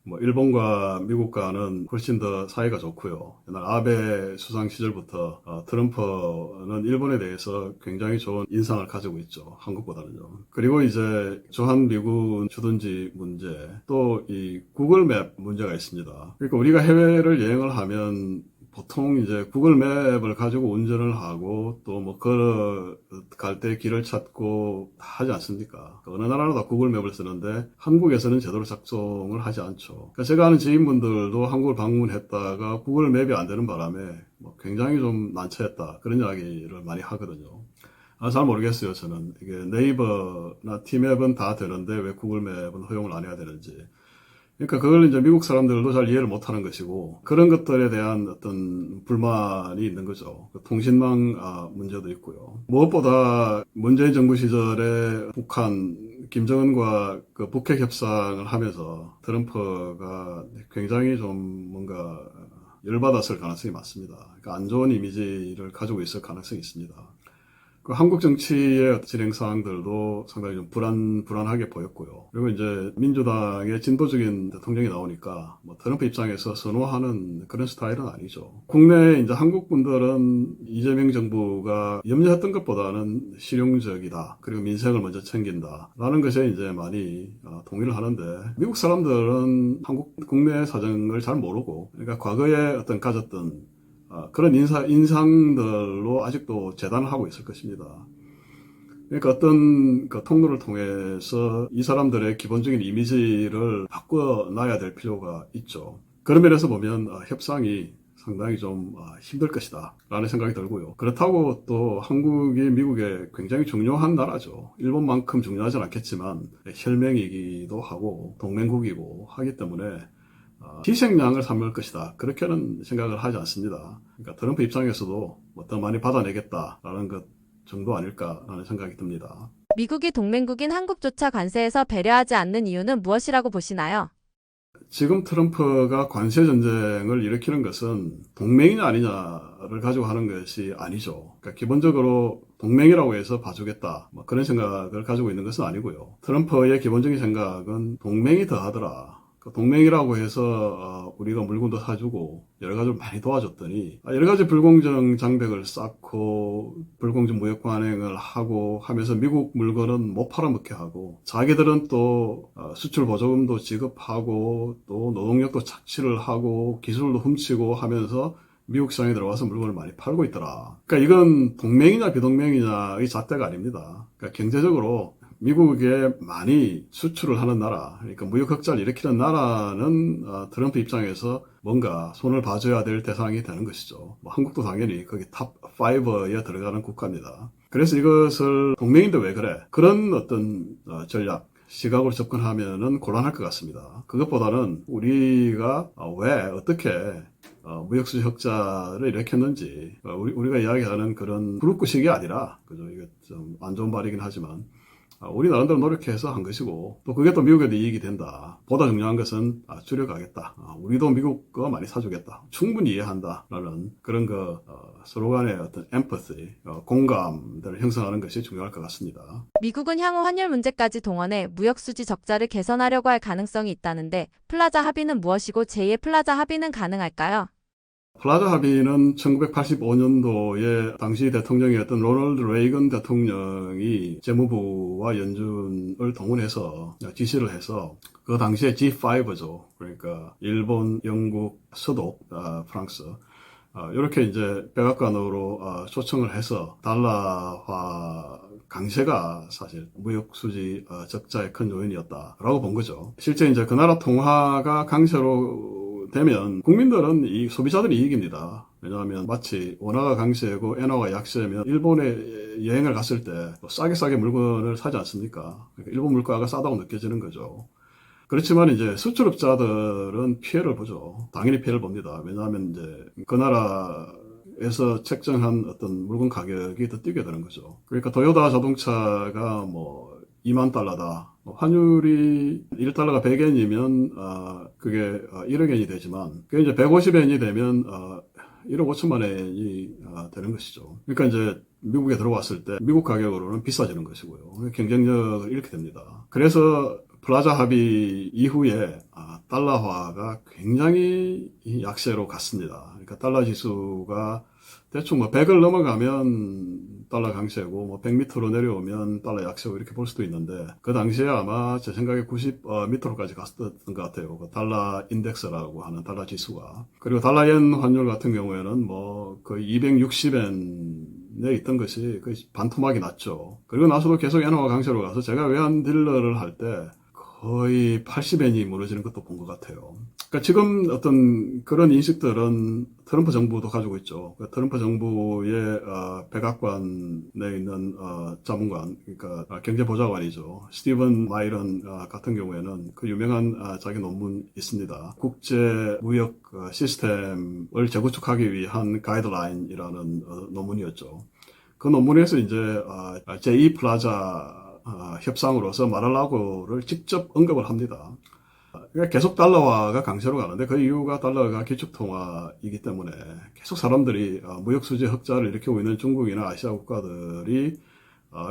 뭐 일본과 미국과는 훨씬 더 사이가 좋고요. 옛날 아베 수상 시절부터 트럼프는 일본에 대해서 굉장히 좋은 인상을 가지고 있죠. 한국보다는요. 그리고 이제 주한 미군 주둔지 문제, 또 이 구글맵 문제가 있습니다. 그러니까 우리가 해외를 여행을 하면 보통 이제 구글 맵을 가지고 운전을 하고 또 뭐 걸어갈 때 길을 찾고 하지 않습니까? 어느 나라나 다 구글 맵을 쓰는데 한국에서는 제대로 작동을 하지 않죠. 그러니까 제가 아는 지인분들도 한국을 방문했다가 구글 맵이 안 되는 바람에 뭐 굉장히 좀 난처했다, 그런 이야기를 많이 하거든요. 잘 모르겠어요. 저는 이게 네이버나 티맵은 다 되는데 왜 구글 맵은 허용을 안 해야 되는지. 그러니까 그걸 이제 미국 사람들도 잘 이해를 못 하는 것이고, 그런 것들에 대한 어떤 불만이 있는 거죠. 통신망 문제도 있고요. 무엇보다 문재인 정부 시절에 북한, 김정은과 그 북핵 협상을 하면서 트럼프가 굉장히 좀 뭔가 열받았을 가능성이 많습니다. 그러니까 안 좋은 이미지를 가지고 있을 가능성이 있습니다. 그 한국 정치의 진행 사항들도 상당히 좀 불안하게 보였고요. 그리고 이제 민주당의 진보적인 대통령이 나오니까 뭐 트럼프 입장에서 선호하는 그런 스타일은 아니죠. 국내 이제 한국 분들은 이재명 정부가 염려했던 것보다는 실용적이다, 그리고 민생을 먼저 챙긴다라는 것에 이제 많이 동의를 하는데, 미국 사람들은 한국 국내 사정을 잘 모르고, 그러니까 과거에 어떤 가졌던 그런 인상들로 아직도 재단을 하고 있을 것입니다. 그러니까 어떤 그 통로를 통해서 이 사람들의 기본적인 이미지를 바꿔놔야 될 필요가 있죠. 그런 면에서 보면 협상이 상당히 좀 힘들 것이다 라는 생각이 들고요. 그렇다고 또 한국이 미국에 굉장히 중요한 나라죠. 일본만큼 중요하진 않겠지만 혈맹이기도 하고 동맹국이고 하기 때문에 희생양을 삼을 것이다, 그렇게는 생각을 하지 않습니다. 그러니까 트럼프 입장에서도 뭐 더 많이 받아내겠다라는 것 정도 아닐까라는 생각이 듭니다. 미국이 동맹국인 한국조차 관세에서 배려하지 않는 이유는 무엇이라고 보시나요? 지금 트럼프가 관세 전쟁을 일으키는 것은 동맹이냐 아니냐를 가지고 하는 것이 아니죠. 그러니까 기본적으로 동맹이라고 해서 봐주겠다, 뭐 그런 생각을 가지고 있는 것은 아니고요. 트럼프의 기본적인 생각은 동맹이 더하더라. 동맹이라고 해서 우리가 물건도 사주고 여러 가지를 많이 도와줬더니 여러 가지 불공정 장벽을 쌓고 불공정 무역 관행을 하고 하면서 미국 물건은 못 팔아먹게 하고, 자기들은 또 수출 보조금도 지급하고 또 노동력도 착취를 하고 기술도 훔치고 하면서 미국 시장에 들어와서 물건을 많이 팔고 있더라. 그러니까 이건 동맹이냐 비동맹이냐의 잣대가 아닙니다. 그러니까 경제적으로 미국에 많이 수출을 하는 나라, 그러니까 무역 흑자를 일으키는 나라는 트럼프 입장에서 뭔가 손을 봐줘야 될 대상이 되는 것이죠. 뭐 한국도 당연히 거기 탑 5에 들어가는 국가입니다. 그래서 이것을 동맹인데 왜 그래? 그런 어떤 전략, 시각으로 접근하면은 곤란할 것 같습니다. 그것보다는 우리가 왜 어떻게 무역수지 흑자를 일으켰는지, 우리가 이야기하는 그런 구루꾸식이 아니라, 그죠? 이게 좀 안 좋은 말이긴 하지만 우리 나름대로 노력해서 한 것이고 또 그게 또 미국에도 이익이 된다. 보다 중요한 것은 줄여가겠다. 우리도 미국 거 많이 사주겠다. 충분히 이해한다라는 그런 서로 간의 어떤 엠퍼시, 공감들을 형성하는 것이 중요할 것 같습니다. 미국은 향후 환율 문제까지 동원해 무역 수지 적자를 개선하려고 할 가능성이 있다는데 플라자 합의는 무엇이고 제2의 플라자 합의는 가능할까요? 플라자 합의는 1985년도에 당시 대통령이었던 로널드 레이건 대통령이 재무부와 연준을 동원해서 지시를 해서 그 당시에 G5죠. 그러니까 일본, 영국, 서독, 프랑스 이렇게 이제 백악관으로 초청을 해서 달러화 강세가 사실 무역 수지 적자의 큰 요인이었다라고 본 거죠. 실제 이제 그 나라 통화가 강세로 되면 국민들은 소비자들이 이익입니다. 왜냐하면 마치 원화가 강세고 엔화가 약세면 일본에 여행을 갔을 때 싸게 물건을 사지 않습니까? 그러니까 일본 물가가 싸다고 느껴지는 거죠. 그렇지만 이제 수출업자들은 피해를 보죠. 당연히 피해를 봅니다. 왜냐하면 이제 그 나라에서 책정한 어떤 물건 가격이 더 뛰게 되는 거죠. 그러니까 도요타 자동차가 2만 달러다. 환율이 1달러가 100엔이면 그게 1억 엔이 되지만 그게 이제 150엔이 되면 1억 5천만 엔이 되는 것이죠. 그러니까 이제 미국에 들어왔을 때 미국 가격으로는 비싸지는 것이고요. 경쟁력을 잃게 됩니다. 그래서 플라자 합의 이후에 달러화가 굉장히 약세로 갔습니다. 그러니까 달러 지수가 대충 100을 넘어가면 달러 강세고 100 밑으로 내려오면 달러 약세고 이렇게 볼 수도 있는데 그 당시에 아마 제 생각에 90 밑으로까지 갔었던 것 같아요. 그 달러 인덱스라고 하는 달러 지수가. 그리고 달러엔 환율 같은 경우에는 거의 260엔에 있던 것이 거의 반토막이 났죠. 그리고 나서도 계속 엔화가 강세로 가서 제가 외환 딜러를 할 때 거의 80엔이 무너지는 것도 본 것 같아요. 그러니까 지금 어떤 그런 인식들은 트럼프 정부도 가지고 있죠. 그러니까 트럼프 정부의 백악관에 있는 자문관, 그러니까 경제보좌관이죠. 스티븐 마이런 같은 경우에는 그 유명한 자기 논문 있습니다. 국제 무역 시스템을 재구축하기 위한 가이드라인이라는 논문이었죠. 그 논문에서 이제 제2 플라자 협상으로서 마랄라고를 직접 언급을 합니다. 그러니까 계속 달러화가 강세로 가는데 그 이유가 달러가 기축통화이기 때문에 계속 사람들이 무역수지 흑자를 일으키고 있는 중국이나 아시아 국가들이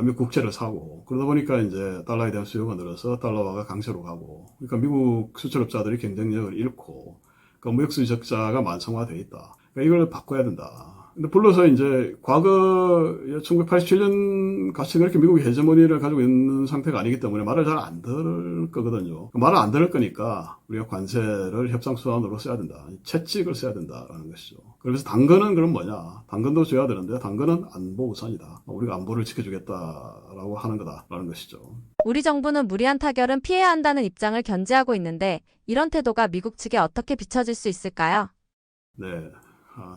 미국 국채를 사고 그러다 보니까 이제 달러에 대한 수요가 늘어서 달러화가 강세로 가고 그러니까 미국 수출업자들이 경쟁력을 잃고 그 무역수지 적자가 만성화되어 있다. 그러니까 이걸 바꿔야 된다. 근데 불러서 이제 과거에 1987년 같이 그렇게 미국이 헤게모니를 가지고 있는 상태가 아니기 때문에 말을 잘 안 들을 거거든요. 말을 안 들을 거니까 우리가 관세를 협상 수단으로 써야 된다. 채찍을 써야 된다라는 것이죠. 그래서 당근은 그럼 뭐냐? 당근도 줘야 되는데 당근은 안보 우선이다. 우리가 안보를 지켜주겠다라고 하는 거다라는 것이죠. 우리 정부는 무리한 타결은 피해야 한다는 입장을 견지하고 있는데 이런 태도가 미국 측에 어떻게 비춰질 수 있을까요? 네.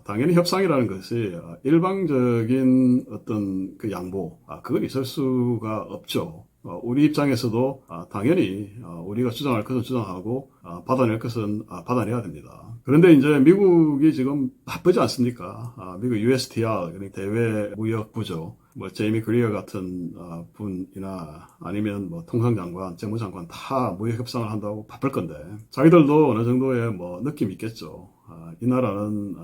당연히 협상이라는 것이 일방적인 어떤 그 양보, 그건 있을 수가 없죠. 우리 입장에서도 당연히 우리가 주장할 것은 주장하고 받아낼 것은 받아내야 됩니다. 그런데 이제 미국이 지금 바쁘지 않습니까? 미국 USTR, 그러니까 대외 무역부죠. 제이미 그리어 같은 분이나 아니면 통상장관, 재무장관 다 무역 협상을 한다고 바쁠 건데 자기들도 어느 정도의 느낌이 있겠죠. 이 나라는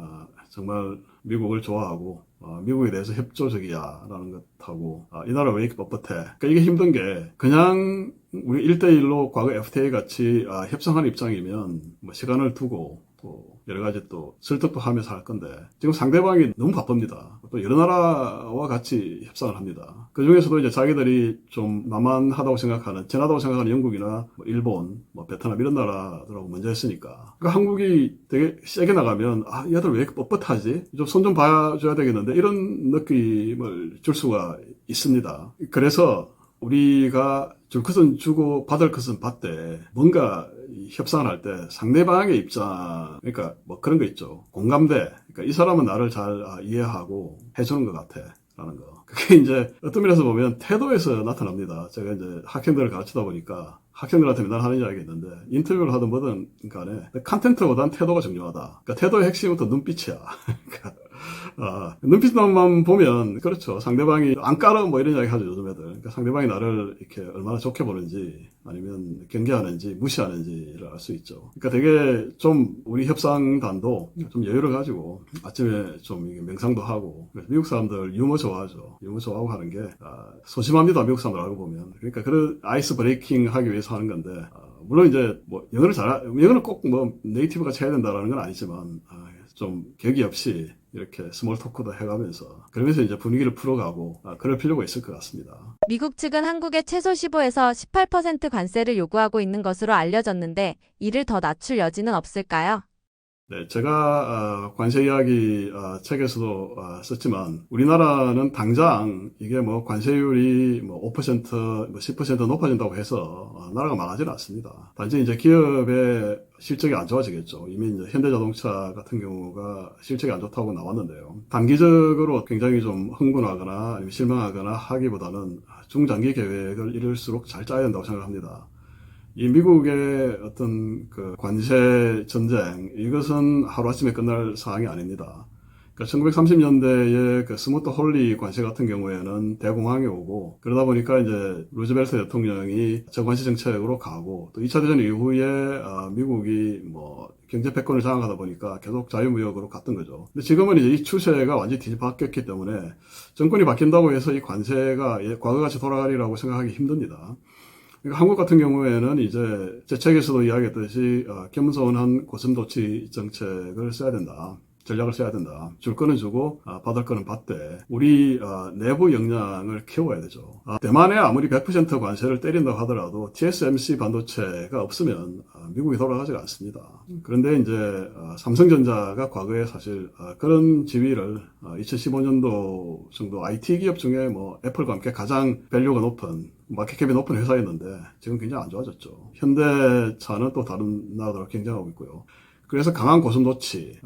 정말 미국을 좋아하고 미국에 대해서 협조적이야라는 것하고 이 나라 왜 이렇게 뻣뻣해. 그러니까 이게 힘든 게 그냥 우리 1대1로 과거 FTA 같이 협상하는 입장이면 시간을 두고 또 여러 가지 또 설득도 하면서 할 건데 지금 상대방이 너무 바쁩니다. 또 여러 나라와 같이 협상을 합니다. 그 중에서도 이제 자기들이 좀 만만하다고 생각하는 진하다고 생각하는 영국이나 일본, 베트남 이런 나라들하고 먼저 했으니까 그러니까 한국이 되게 세게 나가면 얘들 왜 이렇게 뻣뻣하지? 좀 손 좀 봐줘야 되겠는데 이런 느낌을 줄 수가 있습니다. 그래서 우리가 줄 것은 주고 받을 것은 받되 뭔가 협상을 할 때 상대방의 입장 그러니까 그런 거 있죠. 공감대. 그러니까 이 사람은 나를 잘 이해하고 해주는 것 같아 라는 거. 그게 이제 어떤 면에서 보면 태도에서 나타납니다. 제가 이제 학생들을 가르치다 보니까 학생들한테 맨날 하는 이야기 있는데 인터뷰를 하든 뭐든 간에 컨텐츠보다는 태도가 중요하다. 그러니까 태도의 핵심은 또 눈빛이야. 그러니까 눈빛만 보면, 그렇죠. 상대방이 안 깔아 뭐 이런 이야기 하죠, 요즘 애들. 그러니까 상대방이 나를 이렇게 얼마나 좋게 보는지, 아니면 경계하는지, 무시하는지를 알 수 있죠. 그러니까 되게 좀 우리 협상단도 좀 여유를 가지고 아침에 좀 이게 명상도 하고, 미국 사람들 유머 좋아하죠. 유머 좋아하고 하는 게, 소심합니다, 미국 사람들 알고 보면. 그러니까 그런 아이스 브레이킹 하기 위해서 하는 건데, 물론 이제 뭐 영어는 꼭 뭐 네이티브가 쳐야 된다라는 건 아니지만, 좀 격이 없이 이렇게 스몰 토크도 해가면서 그러면서 이제 분위기를 풀어가고 그럴 필요가 있을 것 같습니다. 미국 측은 한국에 최소 15에서 18% 관세를 요구하고 있는 것으로 알려졌는데 이를 더 낮출 여지는 없을까요? 네, 제가 관세 이야기 책에서도 썼지만 우리나라는 당장 이게 뭐 관세율이 뭐 5%, 뭐 10% 높아진다고 해서 나라가 망하지는 않습니다. 단지 이제 기업의 실적이 안 좋아지겠죠. 이미 이제 현대자동차 같은 경우가 실적이 안 좋다고 나왔는데요. 단기적으로 굉장히 좀 흥분하거나 아니면 실망하거나 하기보다는 중장기 계획을 이룰수록 잘 짜야 된다고 생각합니다. 이 미국의 어떤 그 관세 전쟁, 이것은 하루아침에 끝날 사항이 아닙니다. 그러니까 1930년대에 그 스무트 홀리 관세 같은 경우에는 대공황이 오고, 그러다 보니까 이제 루즈벨트 대통령이 저관세 정책으로 가고, 또 2차 대전 이후에 미국이 뭐 경제 패권을 장악하다 보니까 계속 자유무역으로 갔던 거죠. 근데 지금은 이제 이 추세가 완전히 뒤바뀌었기 때문에 정권이 바뀐다고 해서 이 관세가 과거같이 돌아가리라고 생각하기 힘듭니다. 그러니까 한국 같은 경우에는 이제 제 책에서도 이야기했듯이 겸손한 고슴도치 정책을 써야 된다. 전략을 써야 된다. 줄 거는 주고 받을 거는 받되 우리 내부 역량을 키워야 되죠. 대만에 아무리 100% 관세를 때린다고 하더라도 TSMC 반도체가 없으면 미국이 돌아가지가 않습니다. 그런데 이제 삼성전자가 과거에 사실 그런 지위를 2015년도 정도 IT 기업 중에 뭐 애플과 함께 가장 밸류가 높은 마켓캡이 높은 회사였는데 지금 굉장히 안 좋아졌죠. 현대차는 또 다른 나라들하고 경쟁하고 있고요. 그래서 강한 고슴도치,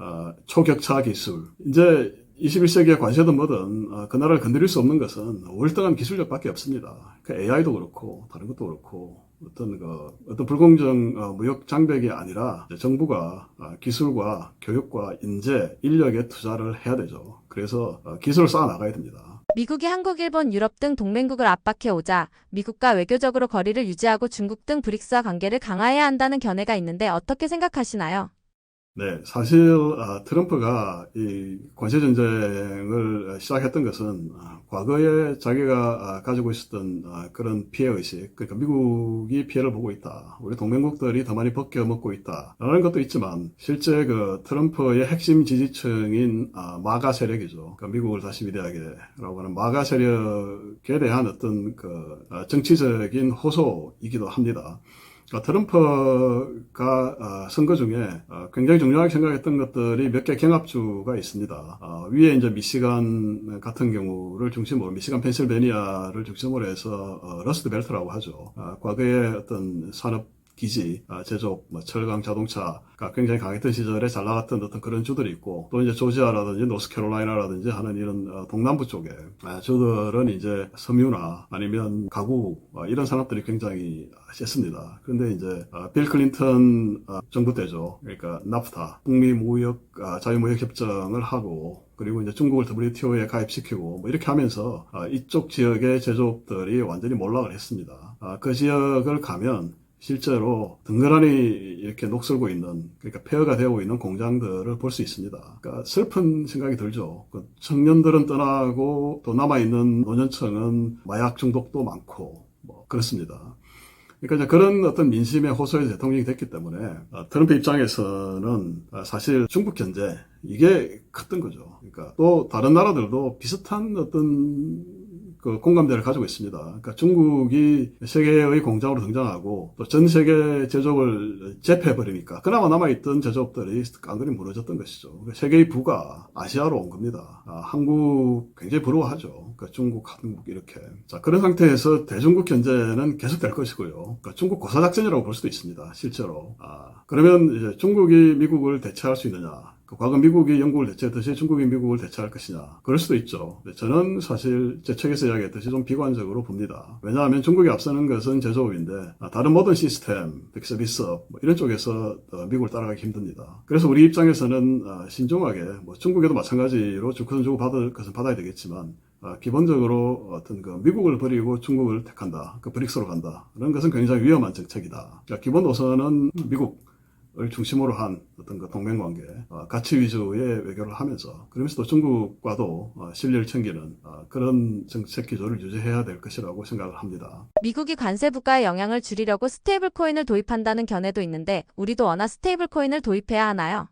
초격차 기술. 이제 21세기의 관세든 뭐든 그 나라를 건드릴 수 없는 것은 월등한 기술력밖에 없습니다. 그 AI도 그렇고 다른 것도 그렇고 어떤 불공정 무역 장벽이 아니라 정부가 기술과 교육과 인재, 인력에 투자를 해야 되죠. 그래서 기술을 쌓아 나가야 됩니다. 미국이 한국, 일본, 유럽 등 동맹국을 압박해 오자 미국과 외교적으로 거리를 유지하고 중국 등 브릭스와 관계를 강화해야 한다는 견해가 있는데 어떻게 생각하시나요? 네, 사실 트럼프가 이 관세 전쟁을 시작했던 것은 과거에 자기가 가지고 있었던 그런 피해 의식, 그러니까 미국이 피해를 보고 있다, 우리 동맹국들이 더 많이 벗겨 먹고 있다라는 것도 있지만 실제 그 트럼프의 핵심 지지층인 마가 세력이죠. 그러니까 미국을 다시 위대하게라고 하는 마가 세력에 대한 어떤 그 정치적인 호소이기도 합니다. 트럼프가 선거 중에 굉장히 중요하게 생각했던 것들이 몇 개 경합주가 있습니다. 위에 이제 미시간 같은 경우를 중심으로, 미시간 펜실베니아를 중심으로 해서 러스트 벨트라고 하죠. 과거에 어떤 산업 기지, 제조업, 철강, 자동차가 굉장히 강했던 시절에 잘 나갔던 어떤 그런 주들이 있고, 또 이제 조지아라든지 노스캐롤라이나라든지 하는 이런 동남부 쪽에 저들은 이제 섬유나 아니면 가구 이런 산업들이 굉장히 셌습니다. 그런데 이제 빌 클린턴 정부 때죠. 그러니까 나프타, 북미 무역 자유무역 협정을 하고, 그리고 이제 중국을 WTO에 가입시키고 뭐 이렇게 하면서 이쪽 지역의 제조업들이 완전히 몰락을 했습니다. 그 지역을 가면 실제로 등그란히 이렇게 녹슬고 있는, 그러니까 폐허가 되고 있는 공장들을 볼 수 있습니다. 그러니까 슬픈 생각이 들죠. 그 청년들은 떠나고 또 남아있는 노년층은 마약 중독도 많고 뭐 그렇습니다. 그러니까 이제 그런 어떤 민심의 호소에 대통령이 됐기 때문에 트럼프 입장에서는 사실 중국 견제 이게 컸던 거죠. 그러니까 또 다른 나라들도 비슷한 어떤 그 공감대를 가지고 있습니다. 그러니까 중국이 세계의 공장으로 등장하고 또 전 세계 제조업을 제패해버리니까 그나마 남아있던 제조업들이 깡그리 무너졌던 것이죠. 그러니까 세계의 부가 아시아로 온 겁니다. 한국 굉장히 부러워하죠. 그러니까 중국, 한국 이렇게. 자, 그런 상태에서 대중국 견제는 계속될 것이고요. 그러니까 중국 고사작전이라고 볼 수도 있습니다. 실제로. 그러면 이제 중국이 미국을 대체할 수 있느냐? 과거 미국이 영국을 대체했듯이 중국이 미국을 대체할 것이냐. 그럴 수도 있죠. 저는 사실 제 책에서 이야기했듯이 좀 비관적으로 봅니다. 왜냐하면 중국이 앞서는 것은 제조업인데 다른 모든 시스템, 서비스업 이런 쪽에서 미국을 따라가기 힘듭니다. 그래서 우리 입장에서는 신중하게 중국에도 마찬가지로 주권을 주고 받을 것은 받아야 되겠지만 기본적으로 어떤 미국을 버리고 중국을 택한다. 브릭스로 간다. 그런 것은 굉장히 위험한 정책이다. 그러니까 기본 노선은 미국을 중심으로 한 어떤 동맹관계, 가치 위주의 외교를 하면서 그러면서도 중국과도 신뢰를 챙기는 그런 정책 기조를 유지해야 될 것이라고 생각을 합니다. 미국이 관세 부과의 영향을 줄이려고 스테이블 코인을 도입한다는 견해도 있는데 우리도 워낙 스테이블 코인을 도입해야 하나요?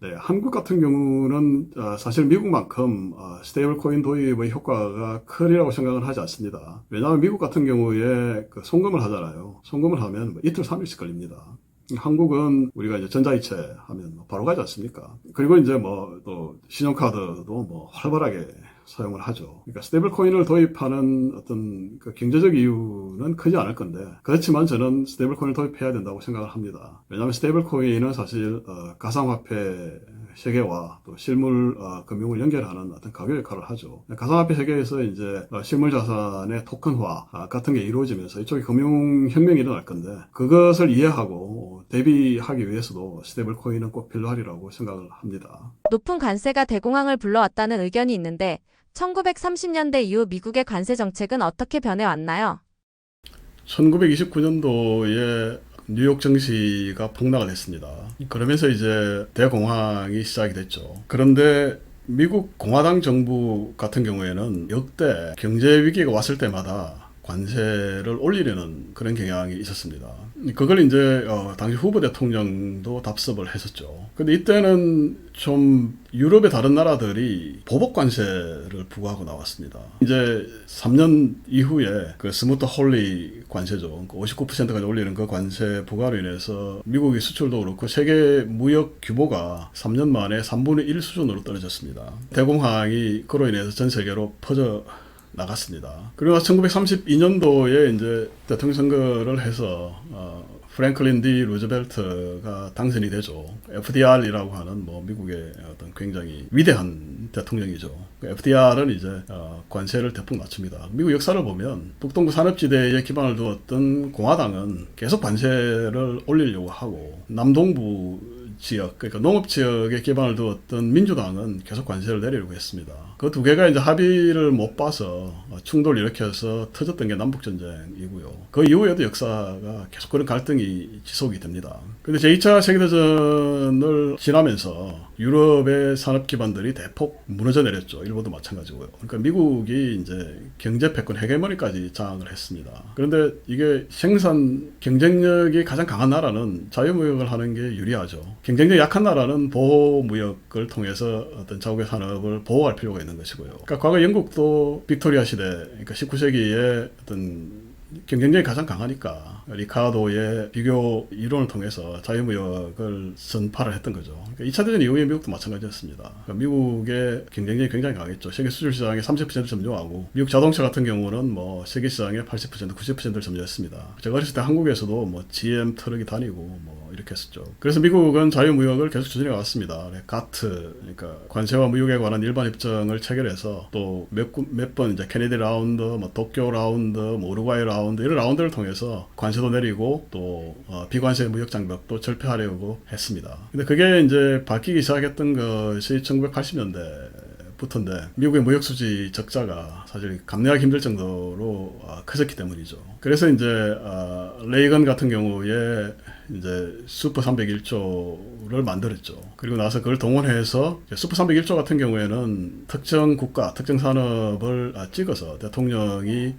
네, 한국 같은 경우는 사실 미국만큼 스테이블 코인 도입의 효과가 크리라고 생각은 하지 않습니다. 왜냐하면 미국 같은 경우에 송금을 하잖아요. 송금을 하면 이틀, 3일씩 걸립니다. 한국은 우리가 이제 전자이체 하면 바로 가지 않습니까? 그리고 이제 또 신용카드도 활발하게 사용을 하죠. 그러니까 스테이블 코인을 도입하는 어떤 경제적 이유는 크지 않을 건데, 그렇지만 저는 스테이블 코인을 도입해야 된다고 생각을 합니다. 왜냐하면 스테이블 코인은 사실 가상화폐 세계와 또 실물 금융을 연결하는 어떤 가교 역할을 하죠. 가상화폐 세계에서 이제 실물 자산의 토큰화 같은 게 이루어지면서 이쪽에 금융혁명이 일어날 건데, 그것을 이해하고 대비하기 위해서도 스테이블 코인은 꼭 필요하리라고 생각을 합니다. 높은 관세가 대공황을 불러왔다는 의견이 있는데 1930년대 이후 미국의 관세 정책은 어떻게 변해왔나요? 1929년도에 뉴욕 증시가 폭락을 했습니다. 그러면서 이제 대공황이 시작이 됐죠. 그런데 미국 공화당 정부 같은 경우에는 역대 경제 위기가 왔을 때마다 관세를 올리려는 그런 경향이 있었습니다. 그걸 이제 당시 후보 대통령도 답습을 했었죠. 근데 이때는 좀 유럽의 다른 나라들이 보복 관세를 부과하고 나왔습니다. 이제 3년 이후에 스무트 홀리 관세죠. 59%까지 올리는 그 관세 부과로 인해서 미국의 수출도 그렇고 세계 무역 규모가 3년 만에 3분의 1 수준으로 떨어졌습니다. 대공황이 그로 인해서 전 세계로 퍼져 나갔습니다. 그리고 1932년도에 이제 대통령 선거를 해서 프랭클린 D 루즈벨트가 당선이 되죠. FDR이라고 하는 미국의 어떤 굉장히 위대한 대통령이죠. FDR은 이제 관세를 대폭 낮춥니다. 미국 역사를 보면 북동부 산업지대에 기반을 두었던 공화당은 계속 관세를 올리려고 하고, 남동부 지역, 그러니까 농업 지역에 기반을 두었던 민주당은 계속 관세를 내리려고 했습니다. 그 두 개가 이제 합의를 못 봐서 충돌을 일으켜서 터졌던 게 남북전쟁이고요. 그 이후에도 역사가 계속 그런 갈등이 지속이 됩니다. 근데 제2차 세계대전을 지나면서 유럽의 산업 기반들이 대폭 무너져 내렸죠. 일본도 마찬가지고요. 그러니까 미국이 이제 경제 패권 헤게모니까지 장악을 했습니다. 그런데 이게 생산 경쟁력이 가장 강한 나라는 자유무역을 하는 게 유리하죠. 경쟁력이 약한 나라는 보호무역을 통해서 어떤 자국의 산업을 보호할 필요가 있는 것이고요. 그러니까 과거 영국도 빅토리아 시대, 그러니까 19세기에 어떤 경쟁력이 가장 강하니까 리카도의 비교 이론을 통해서 자유무역을 선파를 했던 거죠. 그러니까 2차 대전 이후에 미국도 마찬가지였습니다. 그러니까 미국의 경쟁력이 굉장히 강했죠. 세계 수출 시장의 30% 점유하고, 미국 자동차 같은 경우는 세계 시장의 80%, 90%를 점유했습니다. 제가 어렸을 때 한국에서도 GM 트럭이 다니고 이렇게 했었죠. 그래서 미국은 자유무역을 계속 추진해 왔습니다. 가트, 그러니까 관세와 무역에 관한 일반 협정을 체결해서 또 몇 번 이제 케네디 라운드, 도쿄 라운드, 우루과이 라운드, 이런 라운드를 통해서 관세도 내리고 또 비관세 무역 장벽도 절폐하려고 했습니다. 근데 그게 이제 바뀌기 시작했던 것이 1980년대부터인데 미국의 무역 수지 적자가 사실 감내하기 힘들 정도로 커졌기 때문이죠. 그래서 이제 레이건 같은 경우에 이제 슈퍼 301조를 만들었죠. 그리고 나서 그걸 동원해서 슈퍼 301조 같은 경우에는 특정 국가, 특정 산업을 찍어서 대통령이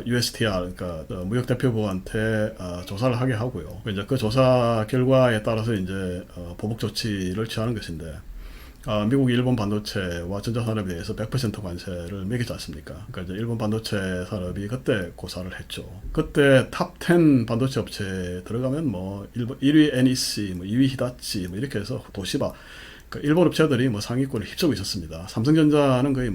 USTR, 그러니까 무역 대표부한테 조사를 하게 하고요. 이제 그 조사 결과에 따라서 이제 보복 조치를 취하는 것인데, 미국이 일본 반도체와 전자산업에 대해서 100% 관세를 매기지 않습니까? 그러니까 이제 일본 반도체 산업이 그때 고사를 했죠. 그때 탑 10 반도체 업체에 들어가면 1위 NEC, 2위 히다치 이렇게 해서 도시바, 그러니까 일본 업체들이 상위권을 휩쓰고 있었습니다. 삼성전자는 거의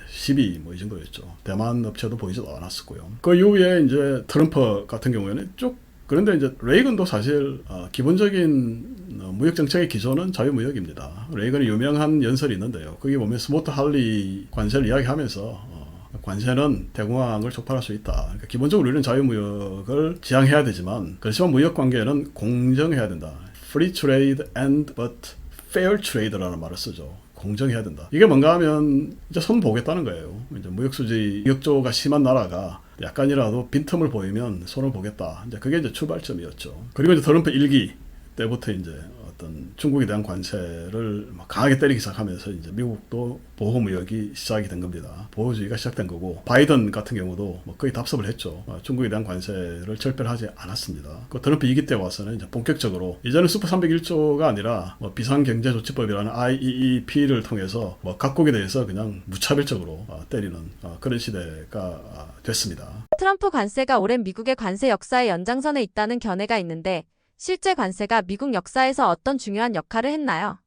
12 이 정도였죠. 대만 업체도 보이지도 않았었고요. 그 이후에 이제 트럼프 같은 경우에는 쭉 그런데 이제 레이건도 사실 기본적인 무역 정책의 기조는 자유무역입니다. 레이건의 유명한 연설이 있는데요. 거기 보면 스모트 할리 관세를 이야기하면서 관세는 대공황을 촉발할 수 있다. 그러니까 기본적으로 우리는 자유무역을 지향해야 되지만 그렇지만 무역관계는 공정해야 된다. Free trade and but fair trade라는 말을 쓰죠. 공정해야 된다. 이게 뭔가 하면 이제 손 보겠다는 거예요. 이제 무역수지, 무역조가 심한 나라가 약간이라도 빈틈을 보이면 손을 보겠다. 이제 그게 이제 출발점이었죠. 그리고 이제 트럼프 1기 때부터 이제 어떤 중국에 대한 관세를 강하게 때리기 시작하면서 이제 미국도 보호무역이 시작이 된 겁니다. 보호주의가 시작된 거고, 바이든 같은 경우도 거의 답습을 했죠. 중국에 대한 관세를 절별하지 않았습니다. 그 트럼프 2기 때 와서는 이제 본격적으로 이제는 슈퍼 301조가 아니라 비상경제조치법이라는 IEEP를 통해서 각국에 대해서 그냥 무차별적으로 때리는 그런 시대가 됐습니다. 트럼프 관세가 오랜 미국의 관세 역사의 연장선에 있다는 견해가 있는데 실제 관세가 미국 역사에서 어떤 중요한 역할을 했나요?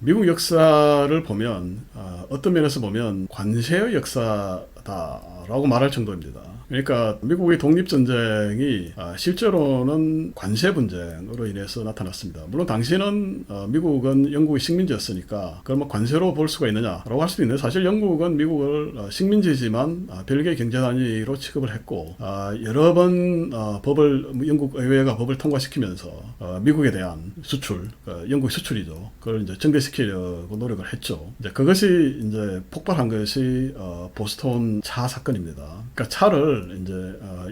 미국 역사를 보면 어떤 면에서 보면 관세의 역사다라고 말할 정도입니다. 그러니까 미국의 독립전쟁이 실제로는 관세 분쟁으로 인해서 나타났습니다. 물론 당시는 미국은 영국의 식민지였으니까 그걸 뭐 관세로 볼 수가 있느냐라고 할 수도 있는데 사실 영국은 미국을 식민지지만 별개의 경제단위로 취급을 했고 여러 번 영국 의회가 법을 통과시키면서 미국에 대한 수출, 영국 수출이죠. 그걸 이제 정대시키려고 노력을 했죠. 이제 그것이 이제 폭발한 것이 보스턴 차 사건입니다. 그러니까 차를 이제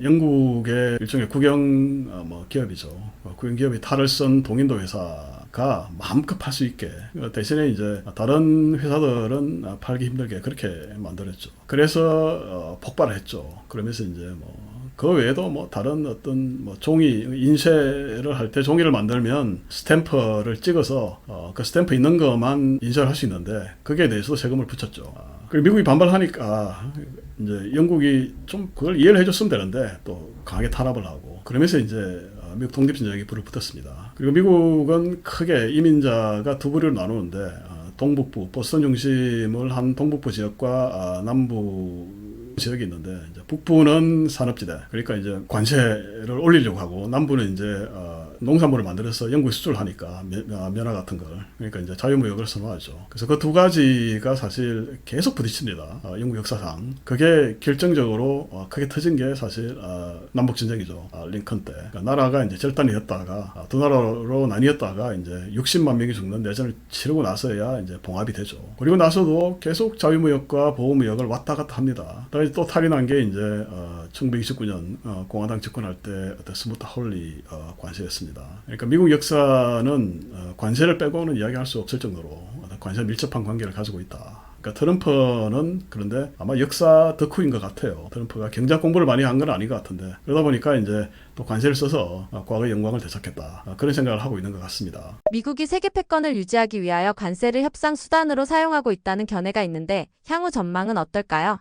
영국의 일종의 국영 기업이죠. 국영 기업이 탈을 쓴 동인도 회사가 마음껏 팔 수 있게 대신에 이제 다른 회사들은 팔기 힘들게 그렇게 만들었죠. 그래서 폭발을 했죠. 그러면서 이제 그 외에도 다른 어떤 종이 인쇄를 할 때 종이를 만들면 스탬프를 찍어서 그 스탬프 있는 것만 인쇄를 할 수 있는데 거기에 대해서도 세금을 붙였죠. 그리고 미국이 반발하니까 이제 영국이 좀 그걸 이해를 해줬으면 되는데 또 강하게 탄압을 하고 그러면서 이제 미국 독립전쟁이 불을 붙었습니다. 그리고 미국은 크게 이민자가 두 부류로 나누는데 동북부, 보스턴 중심을 한 동북부 지역과 남부 지역이 있는데 이제 북부는 산업지대, 그러니까 이제 관세를 올리려고 하고 남부는 이제 농산물을 만들어서 영국에 수출하니까 면화 같은 걸, 그러니까 이제 자유무역을 선호하죠. 그래서 그 두 가지가 사실 계속 부딪힙니다. 영국 역사상 그게 결정적으로 크게 터진 게 사실 남북전쟁이죠. 링컨 때 그러니까 나라가 이제 절단이 됐다가 두 나라로 나뉘었다가 이제 60만 명이 죽는 내전을 치르고 나서야 이제 봉합이 되죠. 그리고 나서도 계속 자유무역과 보호무역을 왔다 갔다 합니다. 또 탈이 난 게 이제 1929년 공화당 집권할 때 어떤 스무트 홀리 관세였습니다. 그러니까 미국 역사는 관세를 빼고는 이야기할 수 없을 정도로 관세 밀접한 관계를 가지고 있다. 그러니까 트럼프는 그런데 아마 역사 덕후인 것 같아요. 트럼프가 경제 공부를 많이 한 건 아닌 것 같은데 그러다 보니까 이제 또 관세를 써서 과거의 영광을 되찾겠다. 그런 생각을 하고 있는 것 같습니다. 미국이 세계 패권을 유지하기 위하여 관세를 협상 수단으로 사용하고 있다는 견해가 있는데 향후 전망은 어떨까요?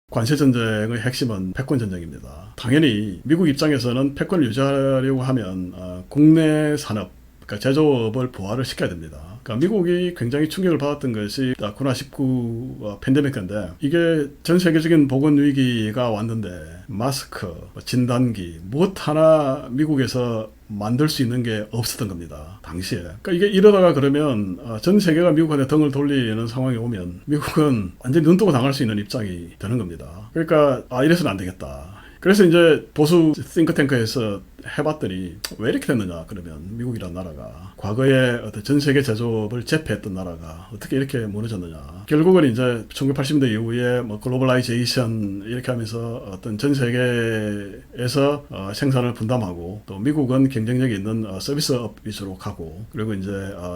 관세전쟁의 핵심은 패권전쟁입니다. 당연히 미국 입장에서는 패권을 유지하려고 하면 국내 산업, 그러니까 제조업을 부활을 시켜야 됩니다. 그러니까 미국이 굉장히 충격을 받았던 것이 코로나19 팬데믹인데 이게 전 세계적인 보건 위기가 왔는데 마스크, 진단기 무엇 하나 미국에서 만들 수 있는 게 없었던 겁니다. 당시에. 그러니까 이게 이러다가 그러면 전 세계가 미국한테 등을 돌리는 상황이 오면 미국은 완전히 눈뜨고 당할 수 있는 입장이 되는 겁니다. 그러니까 이래서는 안 되겠다. 그래서 이제 보수 싱크탱크에서 해봤더니 왜 이렇게 됐느냐 그러면 미국이라는 나라가 과거에 어떤 전 세계 제조업을 제패했던 나라가 어떻게 이렇게 무너졌느냐. 결국은 이제 1980년대 이후에 글로벌라이제이션 이렇게 하면서 어떤 전 세계에서 생산을 분담하고 또 미국은 경쟁력이 있는 서비스업 위주로 가고 그리고 이제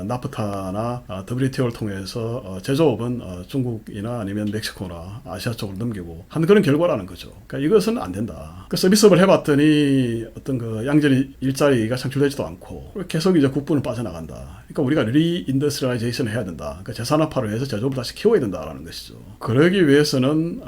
나프타나 WTO를 통해서 제조업은 중국이나 아니면 멕시코나 아시아 쪽으로 넘기고 한 그런 결과라는 거죠. 그러니까 이것은 안 된다. 그 서비스업을 해봤더니 어떤 그 양질의 일자리가 창출되지도 않고 계속 이제 국부는 빠져나간다. 그러니까 우리가 리인더스트리라이제이션을 해야 된다. 그러니까 재산업화를 해서 제조업을 다시 키워야 된다라는 것이죠. 그러기 위해서는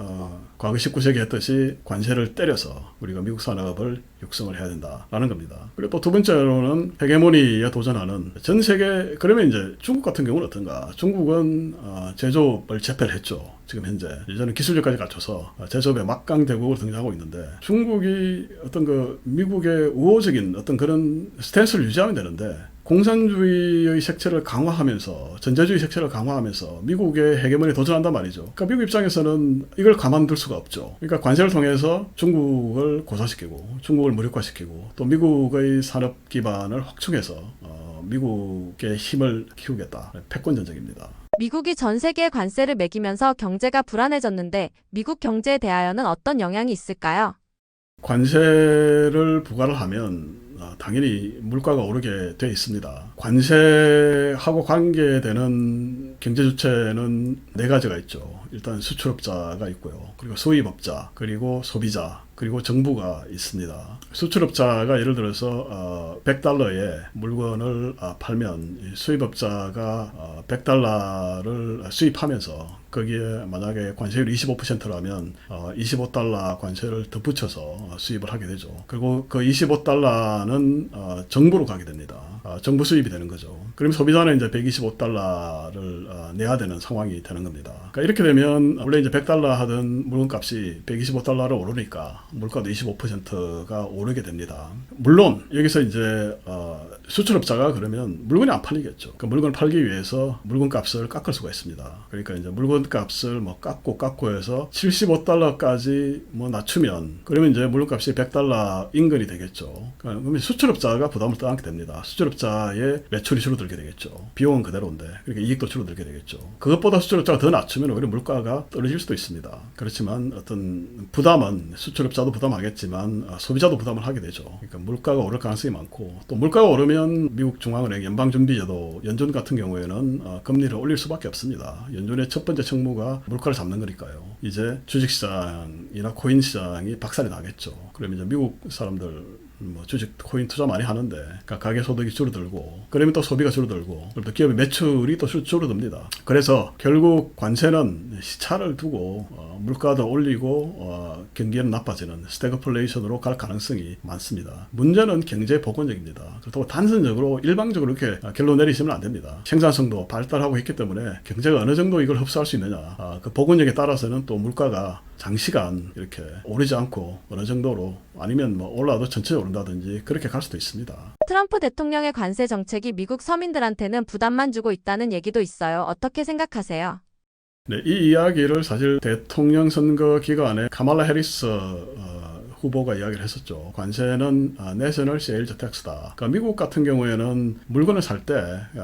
과거 19세기 했듯이 관세를 때려서 우리가 미국 산업을 육성을 해야 된다라는 겁니다. 그리고 또 두 번째로는 헤게모니에 도전하는 전 세계, 그러면 이제 중국 같은 경우는 어떤가? 중국은 제조업을 재패를 했죠. 지금 현재 이제는 기술력까지 갖춰서 제조업의 막강 대국으로 등장하고 있는데, 중국이 어떤 그 미국의 우호적인 어떤 그런 스탠스를 유지하면 되는데, 공산주의의 색채를 강화하면서, 전제주의 색채를 강화하면서 미국의 헤게모니에 도전한단 말이죠. 그러니까 미국 입장에서는 이걸 가만둘 수가 없죠. 그러니까 관세를 통해서 중국을 고사시키고 중국을 무력화시키고 또 미국의 산업 기반을 확충해서 미국의 힘을 키우겠다. 패권 전쟁입니다. 미국이 전 세계에 관세를 매기면서 경제가 불안해졌는데 미국 경제에 대하여는 어떤 영향이 있을까요? 관세를 부과를 하면 당연히 물가가 오르게 돼 있습니다. 관세하고 관계되는 경제 주체는 네 가지가 있죠. 일단 수출업자가 있고요. 그리고 소입업자, 그리고 소비자, 그리고 정부가 있습니다. 수출업자가 예를 들어서 $100에 물건을 팔면 수입업자가 $100를 수입하면서 거기에 만약에 관세율이 25%라면 $25 관세를 덧붙여서 수입을 하게 되죠. 그리고 그 $25는 정부로 가게 됩니다. 정부 수입이 되는 거죠. 그럼 소비자는 이제 $125를 내야 되는 상황이 되는 겁니다. 그러니까 이렇게 되면 원래 이제 $100 하던 물건값이 $125로 오르니까 물가도 25%가 오르게 됩니다. 물론 여기서 이제 수출업자가 그러면 물건이 안 팔리겠죠. 그러니까 물건을 팔기 위해서 물건값을 깎을 수가 있습니다. 그러니까 이제 물건값을 뭐 깎고 해서 $75까지 뭐 낮추면, 그러면 이제 물건값이 $100 인근이 되겠죠. 그러면 수출업자가 부담을 떠안게 됩니다. 수출업자의 매출이 줄어들게 되겠죠. 비용은 그대로인데, 그러니까 이익도 줄어들게 되겠죠. 그것보다 수출업자가 더 낮추면 오히려 물가가 떨어질 수도 있습니다. 그렇지만 어떤 부담은 수출업자도 부담하겠지만 소비자도 부담을 하게 되죠. 그러니까 물가가 오를 가능성이 많고, 또 물가가 오르면 미국 중앙은행 연방준비제도 연준 같은 경우에는 금리를 올릴 수밖에 없습니다. 연준의 첫 번째 책무가 물가를 잡는 거니까요. 이제 주식시장이나 코인시장이 박살이 나겠죠. 그러면 이제 미국 사람들 주식, 코인 투자 많이 하는데, 그러니까 가계소득이 줄어들고, 그러면 또 소비가 줄어들고, 그리고 또 기업의 매출이 또 줄어듭니다. 그래서 결국 관세는 시차를 두고 물가도 올리고 경기는 나빠지는 스태그플레이션으로 갈 가능성이 많습니다. 문제는 경제 복원적입니다. 그렇다고 단선적으로 일방적으로 이렇게 결론 내리시면 안 됩니다. 생산성도 발달하고 있기 때문에 경제가 어느 정도 이걸 흡수할 수 있느냐, 그 복원력에 따라서는 또 물가가 장시간 이렇게 오르지 않고 어느 정도로, 아니면 뭐 올라도 천천히 오른다든지 그렇게 갈 수도 있습니다. 트럼프 대통령의 관세 정책이 미국 서민들한테는 부담만 주고 있다는 얘기도 있어요. 어떻게 생각하세요? 네, 이 이야기를 사실 대통령 선거 기간에 카말라 해리스 후보가 이야기를 했었죠. 관세는 내셔널 세일즈 텍스다. 그러니까 미국 같은 경우에는 물건을 살 때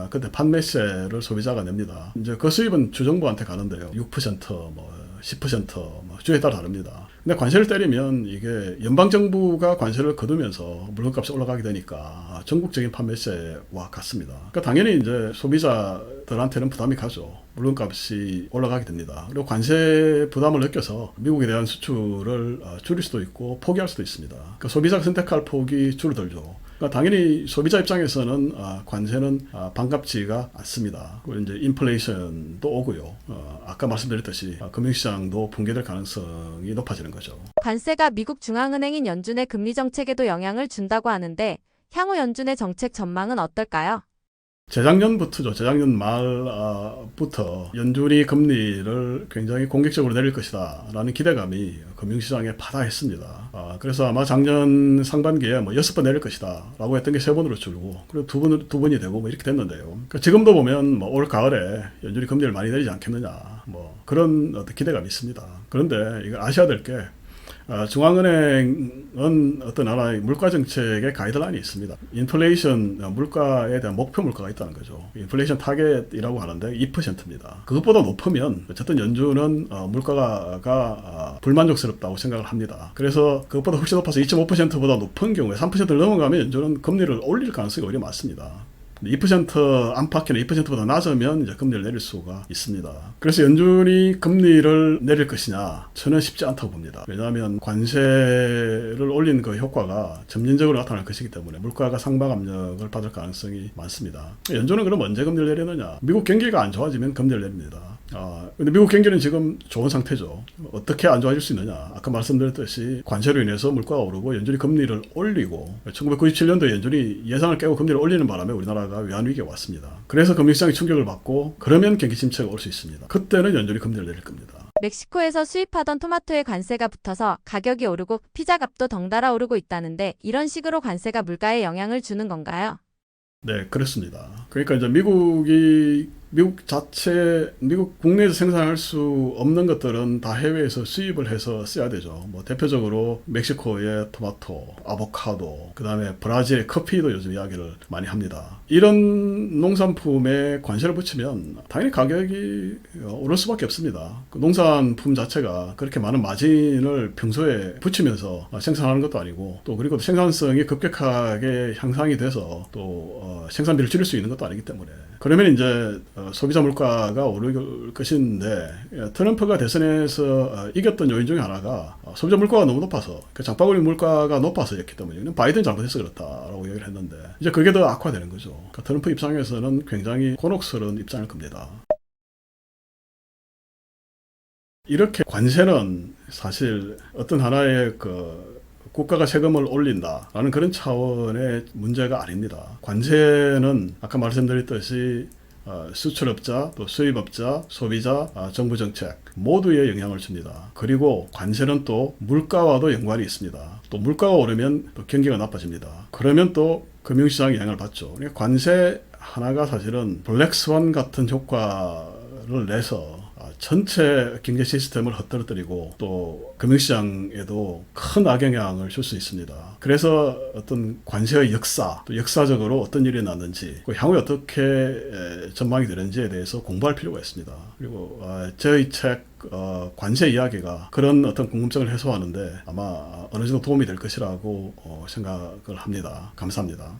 그때 판매세를 소비자가 냅니다. 이제 그 수입은 주정부한테 가는데요. 6%, 10%, 주에 따라 다릅니다. 근데 관세를 때리면 이게 연방정부가 관세를 거두면서 물건값이 올라가게 되니까 전국적인 판매세와 같습니다. 그러니까 당연히 이제 소비자들한테는 부담이 가죠. 물건값이 올라가게 됩니다. 그리고 관세 부담을 느껴서 미국에 대한 수출을 줄일 수도 있고 포기할 수도 있습니다. 그러니까 소비자가 선택할 폭이 줄어들죠. 그러니까 당연히 소비자 입장에서는 관세는 반갑지가 않습니다. 그리고 이제 인플레이션도 오고요. 아까 말씀드렸듯이 금융시장도 붕괴될 가능성이 높아지는 거죠. 관세가 미국 중앙은행인 연준의 금리 정책에도 영향을 준다고 하는데 향후 연준의 정책 전망은 어떨까요? 재작년부터죠. 재작년 말부터 연준이 금리를 굉장히 공격적으로 내릴 것이다 라는 기대감이 금융시장에 파다했습니다. 그래서 아마 작년 상반기에 6번 내릴 것이다 라고 했던 게 3번으로 줄고, 그리고 두 번이 되고 이렇게 됐는데요. 그러니까 지금도 보면 올 가을에 연준이 금리를 많이 내리지 않겠느냐, 그런 어떤 기대감이 있습니다. 그런데 이걸 아셔야 될 게, 중앙은행은 어떤 나라의 물가 정책의 가이드라인이 있습니다. 인플레이션 물가에 대한 목표 물가가 있다는 거죠. 인플레이션 타겟이라고 하는데 2%입니다. 그것보다 높으면 어쨌든 연준은 물가가 불만족스럽다고 생각을 합니다. 그래서 그것보다 훨씬 높아서 2.5%보다 높은 경우에 3%를 넘어가면 연준은 금리를 올릴 가능성이 오히려 많습니다. 2% 안팎이나 2%보다 낮으면 이제 금리를 내릴 수가 있습니다. 그래서 연준이 금리를 내릴 것이냐, 저는 쉽지 않다고 봅니다. 왜냐하면 관세를 올린 그 효과가 점진적으로 나타날 것이기 때문에 물가가 상방 압력을 받을 가능성이 많습니다. 연준은 그럼 언제 금리를 내리느냐? 미국 경기가 안 좋아지면 금리를 내립니다. 근데 미국 경기는 지금 좋은 상태죠. 어떻게 안 좋아질 수 있느냐. 아까 말씀드렸듯이 관세로 인해서 물가가 오르고 연준이 금리를 올리고 1997년도 연준이 예상을 깨고 금리를 올리는 바람에 우리나라가 외환위기가 왔습니다. 그래서 금융시장이 충격을 받고 그러면 경기 침체가 올 수 있습니다. 그때는 연준이 금리를 내릴 겁니다. 멕시코에서 수입하던 토마토에 관세가 붙어서 가격이 오르고 피자값도 덩달아 오르고 있다는데 이런 식으로 관세가 물가에 영향을 주는 건가요? 네, 그렇습니다. 그러니까 이제 미국 국내에서 생산할 수 없는 것들은 다 해외에서 수입을 해서 써야 되죠. 뭐 대표적으로 멕시코의 토마토, 아보카도, 그 다음에 브라질의 커피도 요즘 이야기를 많이 합니다. 이런 농산품에 관세를 붙이면 당연히 가격이 오를 수밖에 없습니다. 그 농산품 자체가 그렇게 많은 마진을 평소에 붙이면서 생산하는 것도 아니고 또 그리고 생산성이 급격하게 향상이 돼서 또 생산비를 줄일 수 있는 것도 아니기 때문에 그러면 이제 소비자 물가가 오를 것인데 트럼프가 대선에서 이겼던 요인 중에 하나가 소비자 물가가 너무 높아서 그 장바구니 물가가 높아서였기 때문에 바이든 잘못해서 그렇다라고 얘기를 했는데 이제 그게 더 악화되는 거죠. 그러니까 트럼프 입장에서는 굉장히 곤혹스러운 입장일 겁니다. 이렇게 관세는 사실 어떤 하나의 국가가 세금을 올린다라는 그런 차원의 문제가 아닙니다. 관세는 아까 말씀드렸듯이 수출업자, 또 수입업자, 소비자, 정부 정책 모두에 영향을 줍니다. 그리고 관세는 또 물가와도 연관이 있습니다. 또 물가가 오르면 또 경기가 나빠집니다. 그러면 또 금융시장에 영향을 받죠. 그러니까 관세 하나가 사실은 블랙스완 같은 효과를 내서 전체 경제 시스템을 헛떨어뜨리고 또 금융시장에도 큰 악영향을 줄 수 있습니다. 그래서 어떤 관세의 역사, 또 역사적으로 어떤 일이 났는지, 향후에 어떻게 전망이 되는지에 대해서 공부할 필요가 있습니다. 그리고 저희 책 관세 이야기가 그런 어떤 궁금증을 해소하는데 아마 어느 정도 도움이 될 것이라고 생각을 합니다. 감사합니다.